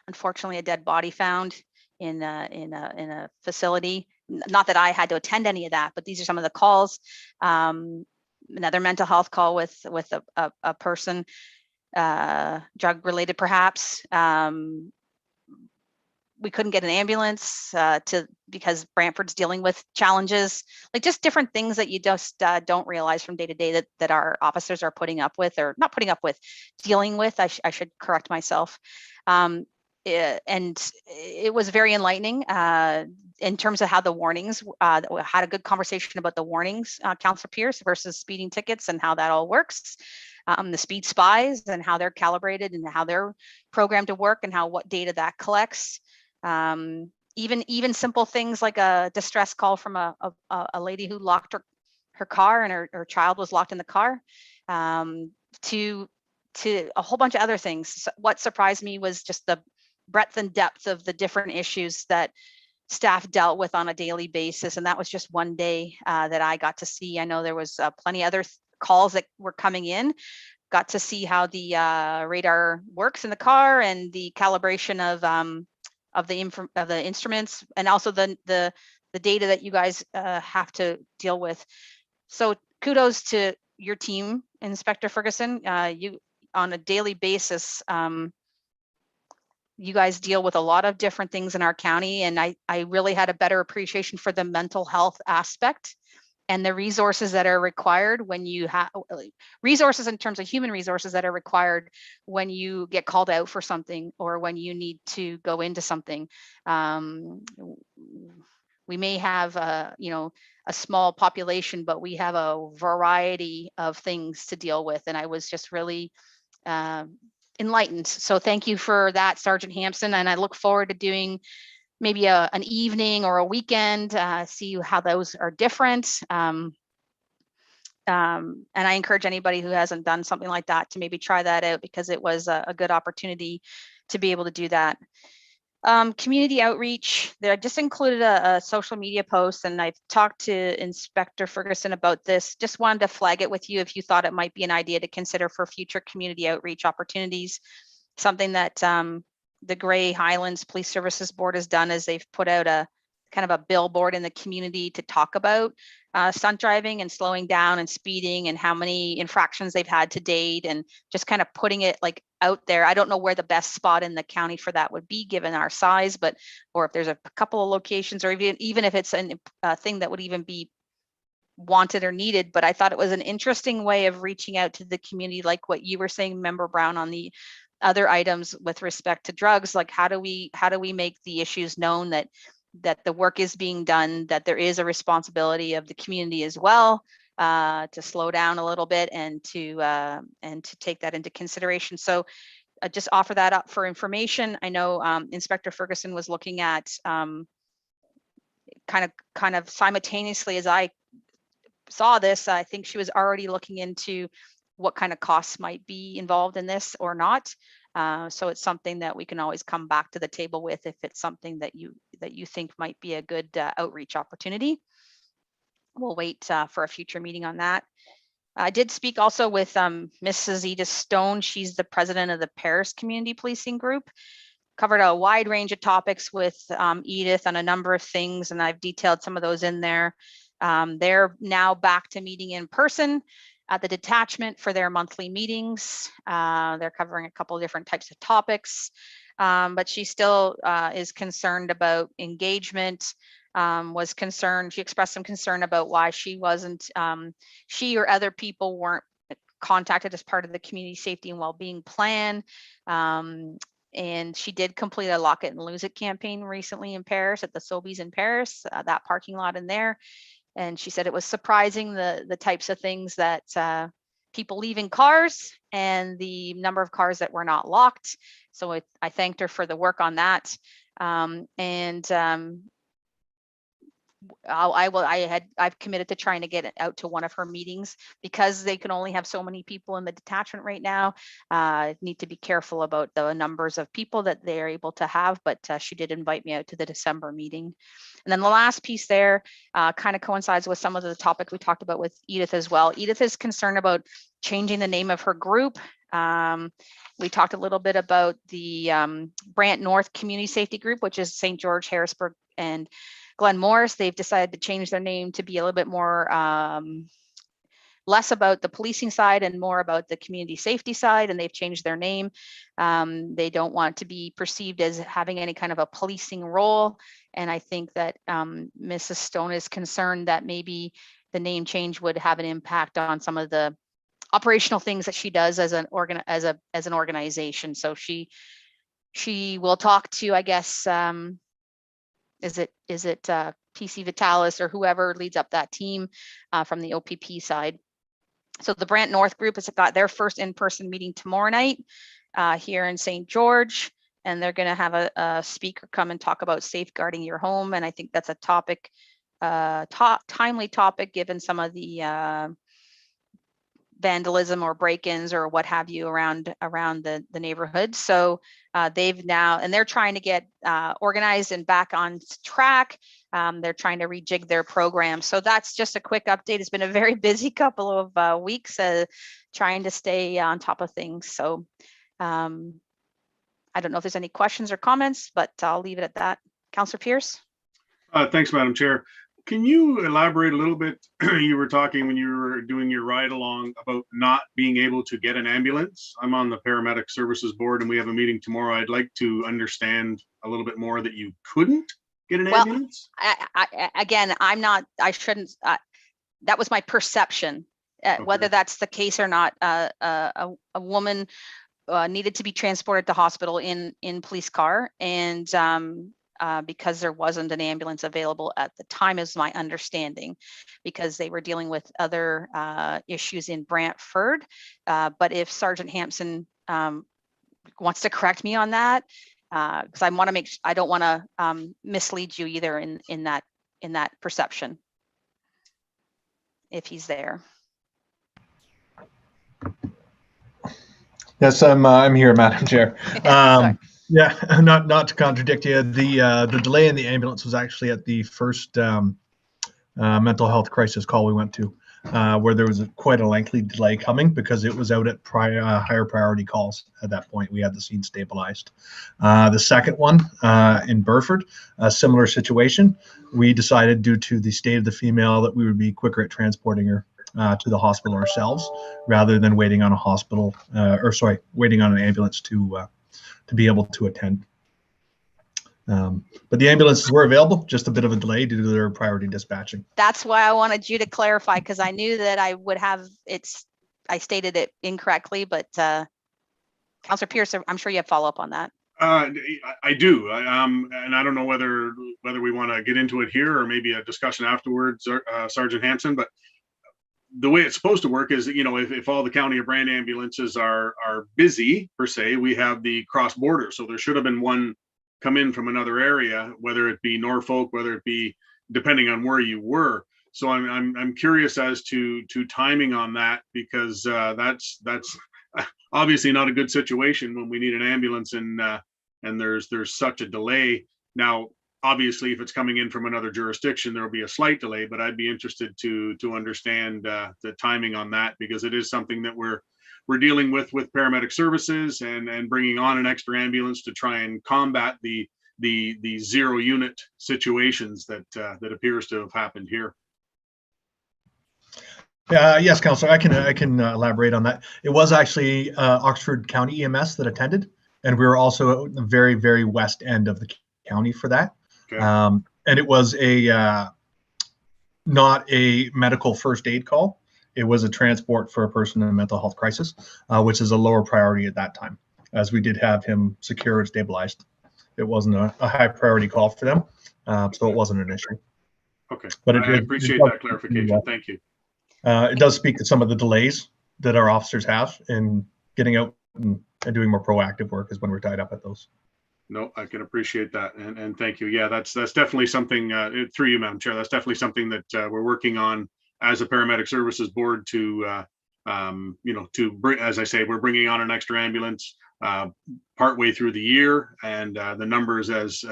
unfortunately a dead body found in a facility. Not that I had to attend any of that, but these are some of the calls. Another mental health call with a person, drug related perhaps. we couldn't get an ambulance because Brantford's dealing with challenges, like just different things that you just don't realize from day to day that our officers are putting up with, or not putting up with, dealing with. I should correct myself. And it was very enlightening in terms of how the warnings, had a good conversation about the warnings, Councillor Pierce, versus speeding tickets and how that all works. The speed spies and how they're calibrated and how they're programmed to work and what data that collects. Even simple things like a distress call from a lady who locked her car and her child was locked in the car, to a whole bunch of other things. What surprised me was just the breadth and depth of the different issues that staff dealt with on a daily basis. And that was just one day that I got to see. I know there was plenty other calls that were coming in. Got to see how the radar works in the car and the calibration of the instruments, and also the data that you guys have to deal with. So kudos to your team, Inspector Ferguson. You on a daily basis, you guys deal with a lot of different things in our county, and I really had a better appreciation for the mental health aspect and the resources that are required when you have resources in terms of human resources that are required when you get called out for something or when you need to go into something. We may have a small population, but we have a variety of things to deal with, and I was just really enlightened. So thank you for that, Sergeant Hampson, and I look forward to doing maybe an evening or a weekend, see how those are different. And I encourage anybody who hasn't done something like that to maybe try that out, because it was a good opportunity to be able to do that. Community outreach, I just included a social media post, and I've talked to Inspector Ferguson about this. Just wanted to flag it with you if you thought it might be an idea to consider for future community outreach opportunities. Something that the Grey Highlands Police Services Board has done is they've put out a kind of a billboard in the community to talk about stunt driving and slowing down and speeding and how many infractions they've had to date, and just kind of putting it like out there. I don't know where the best spot in the county for that would be given our size, but or if there's a couple of locations, or even if it's a thing that would even be wanted or needed. But I thought it was an interesting way of reaching out to the community, like what you were saying, Member Brown, on the other items with respect to drugs. Like how do we make the issues known, that the work is being done, that there is a responsibility of the community as well to slow down a little bit and to take that into consideration. So just offer that up for information. I know Inspector Ferguson was looking at kind of simultaneously as I saw this, I think she was already looking into what kind of costs might be involved in this or not. So it's something that we can always come back to the table with if it's something that you think might be a good outreach opportunity. We'll wait for a future meeting on that. I did speak also with Mrs. Edith Stone. She's the president of the Paris Community Policing Group. Covered a wide range of topics with Edith on a number of things, and I've detailed some of those in there. They're now back to meeting in person at the Detachment for their monthly meetings. They're covering a couple of different types of topics, but she still is concerned about engagement, was concerned. She expressed some concern about why she wasn't, she or other people weren't contacted as part of the community safety and well-being plan. And she did complete a Lock It and Lose It campaign recently in Paris at the Sobeys in Paris, that parking lot in there. And she said it was surprising the types of things that people leave in cars and the number of cars that were not locked. So I thanked her for the work on that. I've committed to trying to get it out to one of her meetings, because they can only have so many people in the detachment right now. Need to be careful about the numbers of people that they're able to have, but she did invite me out to the December meeting. And then the last piece there kind of coincides with some of the topic we talked about with Edith as well. Edith is concerned about changing the name of her group. We talked a little bit about the Brant North Community Safety Group, which is St. George, Harrisburg, and Glen Morris. They've decided to change their name to be a little bit more less about the policing side and more about the community safety side, and they've changed their name. They don't want to be perceived as having any kind of a policing role. And I think that Mrs. Stone is concerned that maybe the name change would have an impact on some of the operational things that she does as an organization. So she will talk to, I guess, is it PC Vitalis or whoever leads up that team from the OPP side. So the Brant North group has got their first in-person meeting tomorrow night here in St. George, and they're going to have a speaker come and talk about safeguarding your home. And I think that's a topic, timely topic, given some of the vandalism or break-ins or what have you around the neighborhood. So they've now, and they're trying to get organized and back on track. They're trying to rejig their program. So that's just a quick update. It's been a very busy couple of weeks trying to stay on top of things. So I don't know if there's any questions or comments, but I'll leave it at that. Councillor Pierce. Thanks, Madam Chair. Can you elaborate a little bit? You were talking when you were doing your ride along about not being able to get an ambulance. I'm on the paramedic services board and we have a meeting tomorrow. I'd like to understand a little bit more that you couldn't get an ambulance. Again, I shouldn't, that was my perception. Okay. Whether that's the case or not, a woman needed to be transported to hospital in police car, and because there wasn't an ambulance available at the time, is my understanding, because they were dealing with other issues in Brantford. But if Sergeant Hampson wants to correct me on that, because I want to I don't want to mislead you either in that perception, if he's there. Yes, I'm here, Madam Chair. Yeah, not to contradict you, the delay in the ambulance was actually at the first mental health crisis call we went to, where there was quite a lengthy delay coming because it was out at higher priority calls. At that point, we had the scene stabilized. The second one in Burford, a similar situation. We decided, due to the state of the female, that we would be quicker at transporting her to the hospital ourselves, rather than waiting on waiting on an ambulance to be able to attend. But the ambulances were available, just a bit of a delay due to their priority dispatching. That's why I wanted you to clarify, because I knew that I would have I stated it incorrectly, but Councillor Pierce, I'm sure you have follow up on that. I do, and I don't know whether we want to get into it here or maybe a discussion afterwards, Sergeant Hanson, but the way it's supposed to work is that, if all the County of Brant ambulances are busy, per se, we have the cross border. So there should have been one come in from another area, whether it be Norfolk, whether it be depending on where you were. So I'm curious as to timing on that, because that's obviously not a good situation when we need an ambulance and there's such a delay. Now, obviously, if it's coming in from another jurisdiction, there will be a slight delay, but I'd be interested to understand the timing on that, because it is something that we're dealing with paramedic services and bringing on an extra ambulance to try and combat the zero unit situations that appears to have happened here. Yes, Councillor, I can elaborate on that. It was actually Oxford County EMS that attended, and we were also at the very, very west end of the county for that. Okay. And it was not a medical first aid call. It was a transport for a person in a mental health crisis, which is a lower priority at that time, as we did have him secure and stabilized. It wasn't a high priority call for them, so it wasn't an issue. Okay, but I appreciate that clarification. Thank you. It does speak to some of the delays that our officers have in getting out and doing more proactive work, is when we're tied up at those. No, I can appreciate that, and thank you. Yeah, that's definitely something, through you, Madam Chair, that's definitely something that we're working on as a paramedic services board to bring, as I say, we're bringing on an extra ambulance partway through the year, and the numbers, as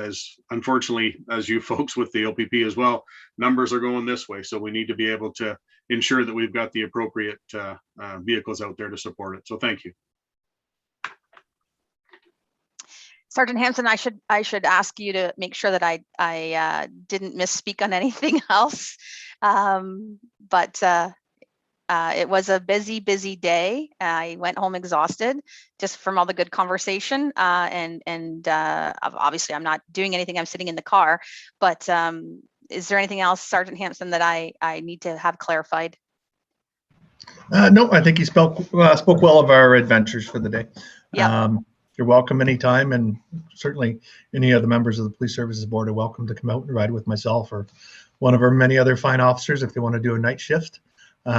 unfortunately as you folks with the OPP as well, numbers are going this way. So we need to be able to ensure that we've got the appropriate vehicles out there to support it. So thank you. Sergeant Hampson, I should ask you to make sure that I didn't misspeak on anything else, but It was a busy day. I went home exhausted just from all the good conversation. Obviously I'm not doing anything. I'm sitting in the car. But is there anything else, Sergeant Hampson, that I need to have clarified? No, I think he spoke well of our adventures for the day. Yeah. You're welcome anytime, and certainly any of the members of the Police Services Board are welcome to come out and ride with myself or one of our many other fine officers if they want to do a night shift. You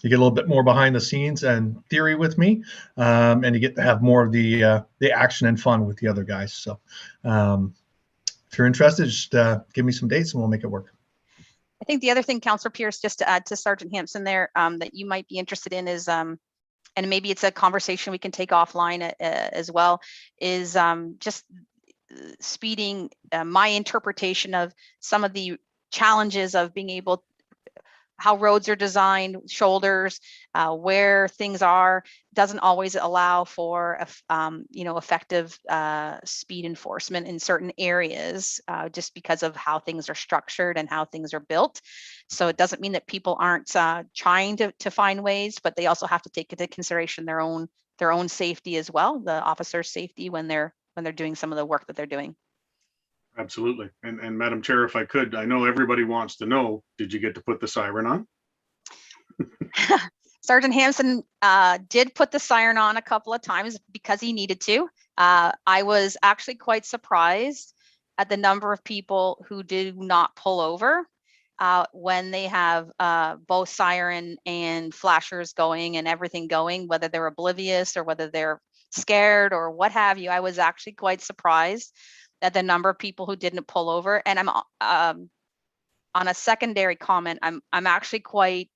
get a little bit more behind the scenes and theory with me, and you get to have more of the action and fun with the other guys. So if you're interested, just give me some dates and we'll make it work. I think the other thing, Councillor Pierce, just to add to Sergeant Hampson there, that you might be interested in is, and maybe it's a conversation we can take offline as well, is just speeding my interpretation of some of the challenges of being able, how roads are designed, shoulders, where things are, doesn't always allow for effective speed enforcement in certain areas, just because of how things are structured and how things are built. So it doesn't mean that people aren't trying to find ways, but they also have to take into consideration their own safety as well, the officer's safety when they're doing some of the work that they're doing. Absolutely. And Madam Chair, if I could, I know everybody wants to know, did you get to put the siren on? Sergeant Hampson did put the siren on a couple of times because he needed to. I was actually quite surprised at the number of people who do not pull over when they have both siren and flashers going and everything going, whether they're oblivious or whether they're scared or what have you. I was actually quite surprised at the number of people who didn't pull over. And I'm on a secondary comment, I'm actually quite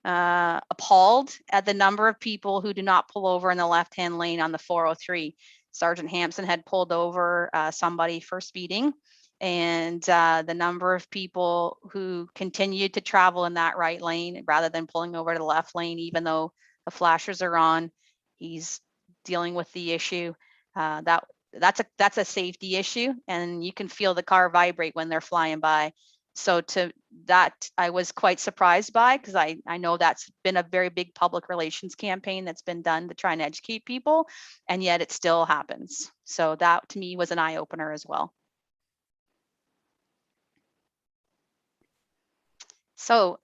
appalled at the number of people who do not pull over in the left-hand lane on the 403. Sergeant Hampson had pulled over somebody for speeding, and the number of people who continued to travel in that right lane rather than pulling over to the left lane, even though the flashers are on, he's dealing with the issue. That's a safety issue, and you can feel the car vibrate when they're flying by. So to that, I was quite surprised by, because I know that's been a very big public relations campaign that's been done to try and educate people, and yet it still happens. So that to me was an eye opener as well. So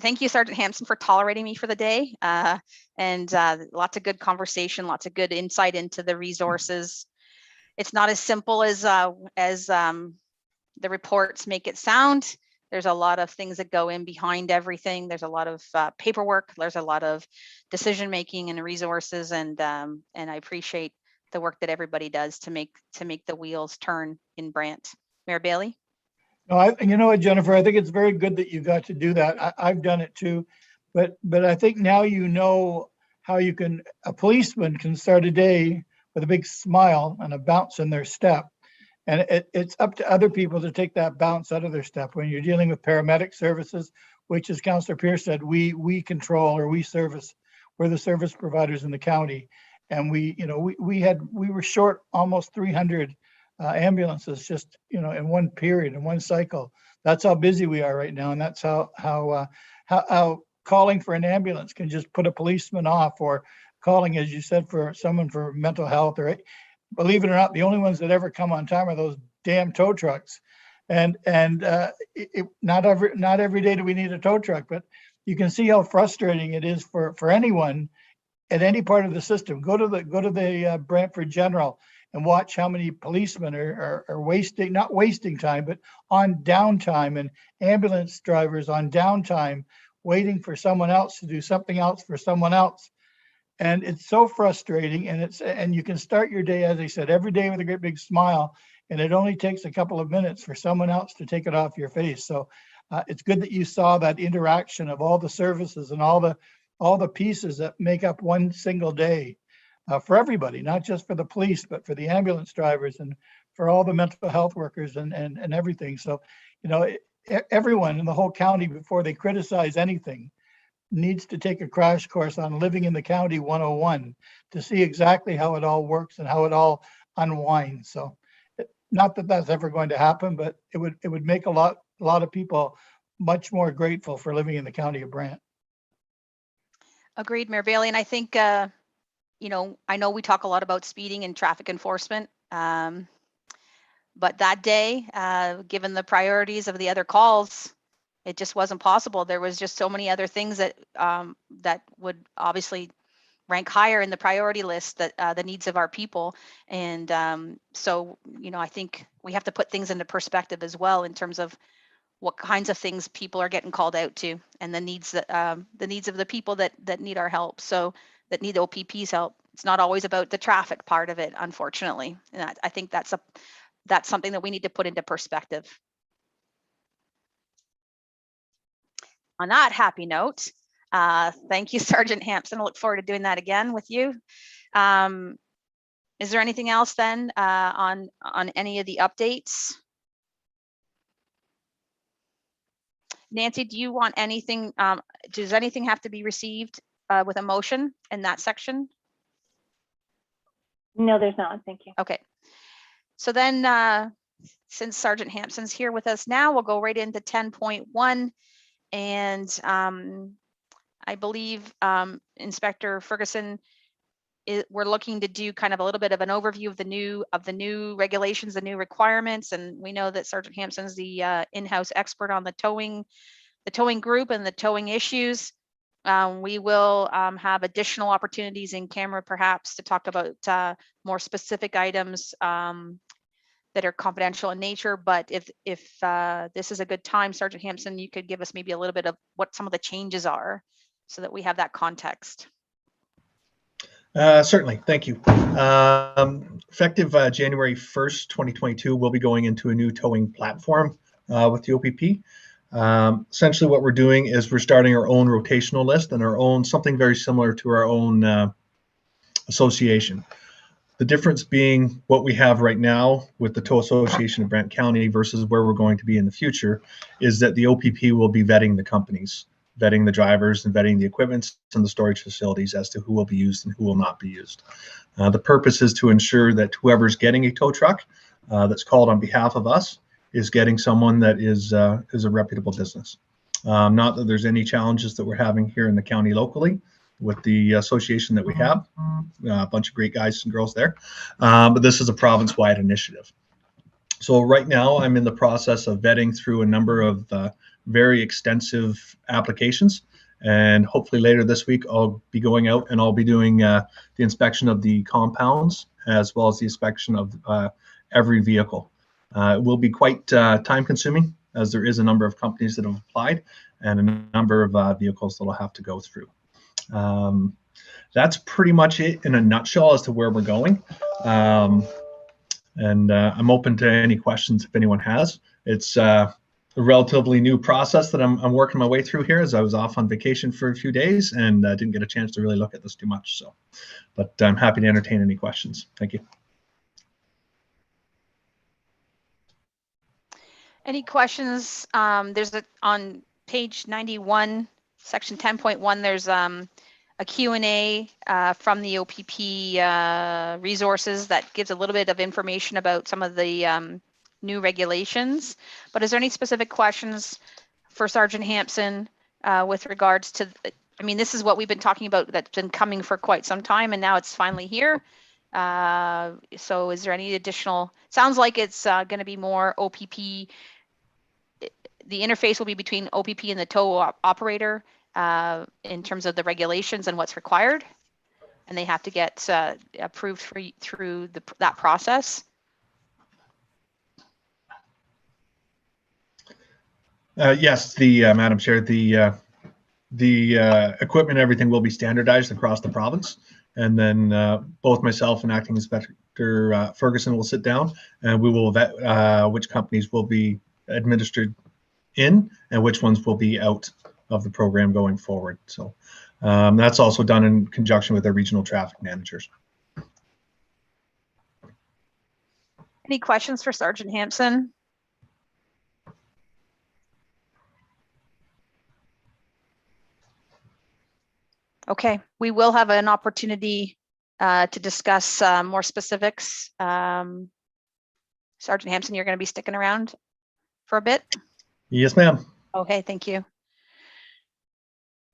thank you, Sergeant Hampson, for tolerating me for the day, and lots of good conversation, lots of good insight into the resources. It's not as simple as the reports make it sound. There's a lot of things that go in behind everything. There's a lot of paperwork. There's a lot of decision making and resources, and I appreciate the work that everybody does to make the wheels turn in Brant. Mayor Bailey. No, you know what, Jennifer, I think it's very good that you got to do that. I've done it too, but I think now you know how a policeman can start a day with a big smile and a bounce in their step. And it's up to other people to take that bounce out of their step. When you're dealing with paramedic services, which, as Councillor Pierce said, we control, or we service, we're the service providers in the county. And we were short almost 300 ambulances just, in one period, in one cycle. That's how busy we are right now. And that's how calling for an ambulance can just put a policeman off, or calling, as you said, for someone for mental health, or believe it or not, the only ones that ever come on time are those damn tow trucks. And not every day do we need a tow truck, but you can see how frustrating it is for anyone at any part of the system. Go to the Brantford General and watch how many policemen are not wasting time, but on downtime, and ambulance drivers on downtime, waiting for someone else to do something else for someone else. And it's so frustrating, and you can start your day, as I said, every day with a great big smile, and it only takes a couple of minutes for someone else to take it off your face. So it's good that you saw that interaction of all the services and all the pieces that make up one single day for everybody, not just for the police, but for the ambulance drivers and for all the mental health workers and everything. So, everyone in the whole county, before they criticize anything, needs to take a crash course on Living in the County 101 to see exactly how it all works and how it all unwinds. So not that that's ever going to happen, but it would make a lot of people much more grateful for living in the county of Brant. Agreed, Mayor Bailey. And I think, you know, I know we talk a lot about speeding and traffic enforcement. But that day, given the priorities of the other calls, it just wasn't possible. There was just so many other things that that would obviously rank higher in the priority list, that the needs of our people. And so, you know, I think we have to put things into perspective as well in terms of what kinds of things people are getting called out to, and the needs that the needs of the people that need our help. So that need OPP's help. It's not always about the traffic part of it, unfortunately. And I think that's something that we need to put into perspective. On that happy note, thank you, Sergeant Hampson. I look forward to doing that again with you. Is there anything else then on any of the updates? Nancy, do you want anything, does anything have to be received with a motion in that section? No, there's not. Thank you. Okay. So then, since Sergeant Hampson's here with us now, we'll go right into 10.1. And I believe Inspector Ferguson, we're looking to do kind of a little bit of an overview of the new regulations, the new requirements. And we know that Sergeant Hampson's the in-house expert on the towing group and the towing issues. We will have additional opportunities in camera perhaps to talk about more specific items that are confidential in nature. But if this is a good time, Sergeant Hampson, you could give us maybe a little bit of what some of the changes are so that we have that context. Certainly, thank you. Effective January 1st, 2022, we'll be going into a new towing platform with the OPP. Essentially what we're doing is we're starting our own rotational list and our own, something very similar to our own association. The difference being what we have right now with the Tow Association of Brant County versus where we're going to be in the future is that the OPP will be vetting the companies, vetting the drivers, and vetting the equipment and the storage facilities as to who will be used and who will not be used. The purpose is to ensure that whoever's getting a tow truck that's called on behalf of us is getting someone that is a reputable business. Not that there's any challenges that we're having here in the county locally with the association that we have, a bunch of great guys and girls there, but this is a province-wide initiative. So right now I'm in the process of vetting through a number of very extensive applications, and hopefully later this week I'll be going out and I'll be doing the inspection of the compounds as well as the inspection of every vehicle. It will be quite time consuming as there is a number of companies that have applied and a number of vehicles that will have to go through. That's pretty much it in a nutshell as to where we're going. And I'm open to any questions if anyone has. It's a relatively new process that I'm working my way through here, as I was off on vacation for a few days and didn't get a chance to really look at this too much. So, but I'm happy to entertain any questions. Thank you. Any questions? There's on page 91, section 10.1, there's a Q&A from the OPP resources that gives a little bit of information about some of the new regulations. But is there any specific questions for Sergeant Hampson with regards to, I mean, this is what we've been talking about that's been coming for quite some time, and now it's finally here. So is there any additional, sounds like it's going to be more OPP, the interface will be between OPP and the tow operator in terms of the regulations and what's required, and they have to get approved through that process. Yes, the Madam Chair, the equipment, everything will be standardized across the province, and then both myself and Acting Inspector Ferguson will sit down and we will vet which companies will be administered in and which ones will be out of the program going forward. So that's also done in conjunction with our regional traffic managers. Any questions for Sergeant Hampson? Okay, we will have an opportunity to discuss more specifics. Sergeant Hampson, you're going to be sticking around for a bit? Yes, ma'am. Okay, thank you.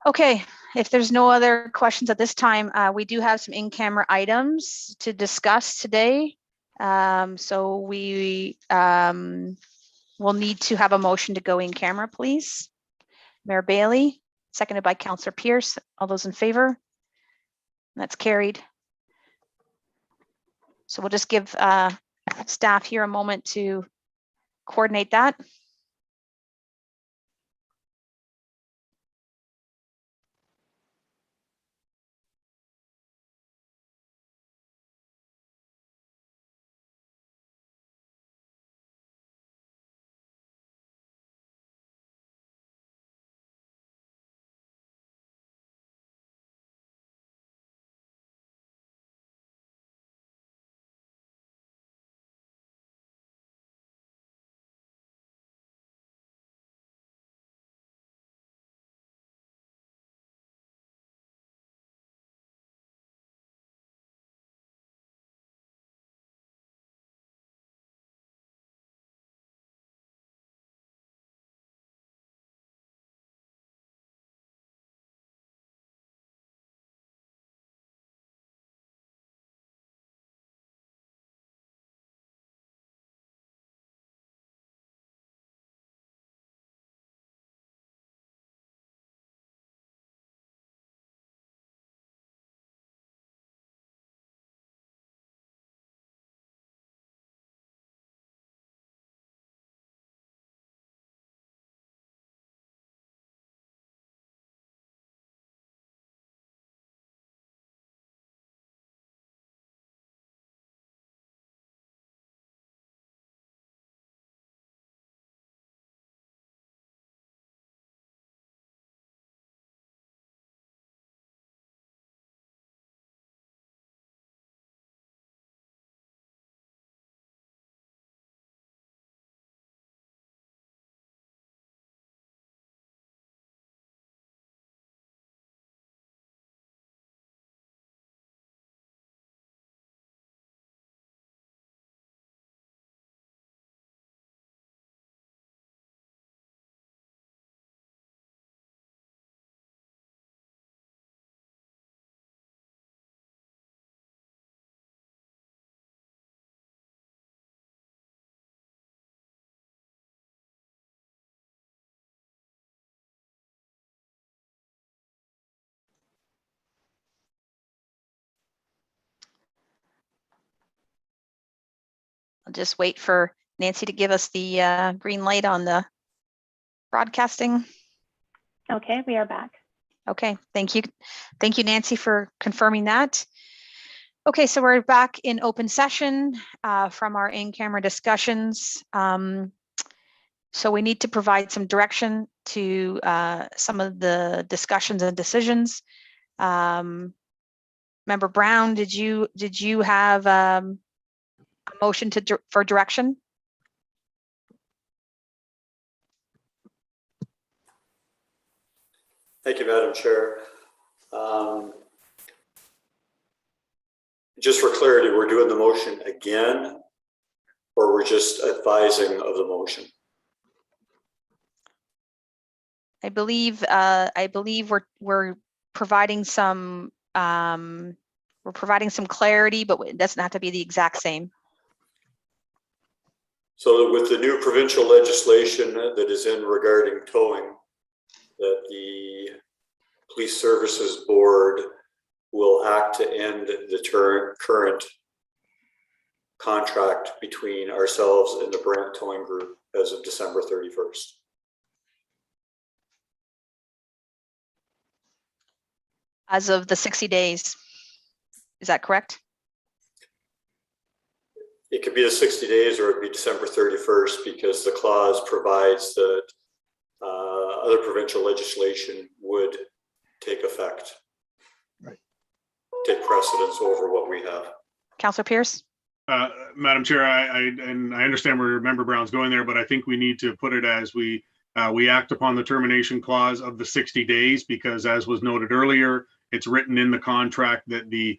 Okay, if there's no other questions at this time, we do have some in-camera items to discuss today. So we will need to have a motion to go in camera, please. Mayor Bailey, seconded by Councillor Pierce. All those in favor? That's carried. So we'll just give staff here a moment to coordinate that. I'll just wait for Nancy to give us the green light on the broadcasting. Okay, we are back. Okay, thank you. Thank you, Nancy, for confirming that. Okay, so we're back in open session from our in-camera discussions. So we need to provide some direction to some of the discussions and decisions. Member Brown, did you have a motion for direction? Thank you, Madam Chair. Just for clarity, we're doing the motion again, or we're just advising of the motion? I believe we're providing some clarity, but it doesn't have to be the exact same. So with the new provincial legislation that is in regarding towing, that the Police Services Board will act to end the current contract between ourselves and the Brent Towing Group as of December 31st. As of the 60 days. Is that correct? It could be the 60 days or it could be December 31st because the clause provides that other provincial legislation would take effect. Right. Take precedence over what we have. Councillor Pierce? Madam Chair, I understand where Member Brown's going there, but I think we need to put it as we act upon the termination clause of the 60 days, because as was noted earlier, it's written in the contract that the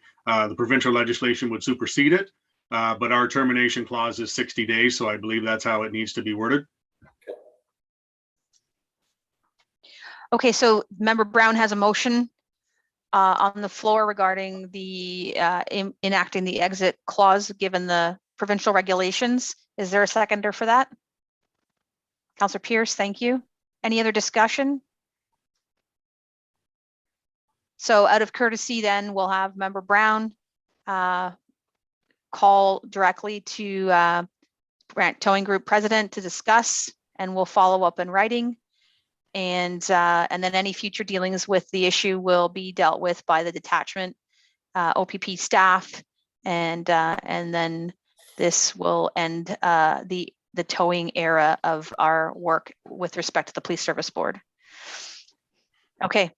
provincial legislation would supersede it, but our termination clause is 60 days, so I believe that's how it needs to be worded. Okay, so Member Brown has a motion on the floor regarding the enacting the exit clause given the provincial regulations. Is there a seconder for that? Councillor Pierce, thank you. Any other discussion? So out of courtesy, then we'll have Member Brown call directly to Grant Towing Group President to discuss, and we'll follow up in writing. And then any future dealings with the issue will be dealt with by the detachment OPP staff, and then this will end the towing era of our work with respect to the Police Service Board. Okay,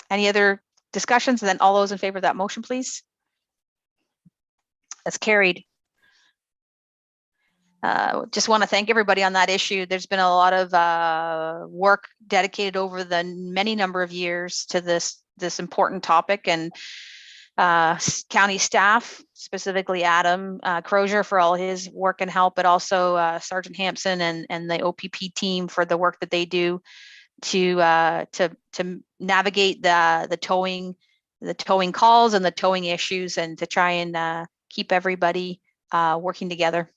any other discussions? And then all those in favor of that motion, please. That's carried. Just want to thank everybody on that issue. There's been a lot of work dedicated over the many number of years to this important topic, and county staff, specifically Adam Crozier for all his work and help, but also Sergeant Hampson and the OPP team for the work that they do to navigate the towing calls and the towing issues, and to try and keep everybody working together.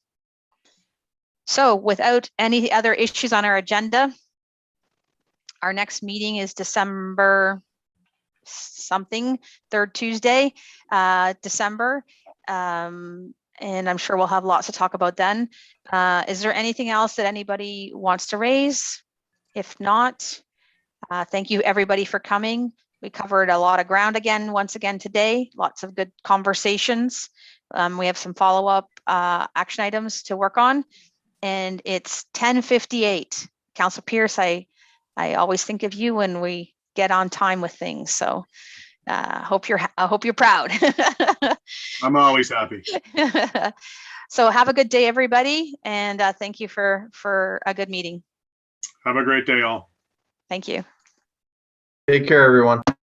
So without any other issues on our agenda, our next meeting is December something, third Tuesday, December. And I'm sure we'll have lots to talk about then. Is there anything else that anybody wants to raise? If not, thank you everybody for coming. We covered a lot of ground once again today, lots of good conversations. We have some follow-up action items to work on. And it's 10:58. Councillor Pierce, I always think of you when we get on time with things. So I hope you're proud. I'm always happy. So have a good day, everybody. And thank you for a good meeting. Have a great day, all. Thank you. Take care, everyone.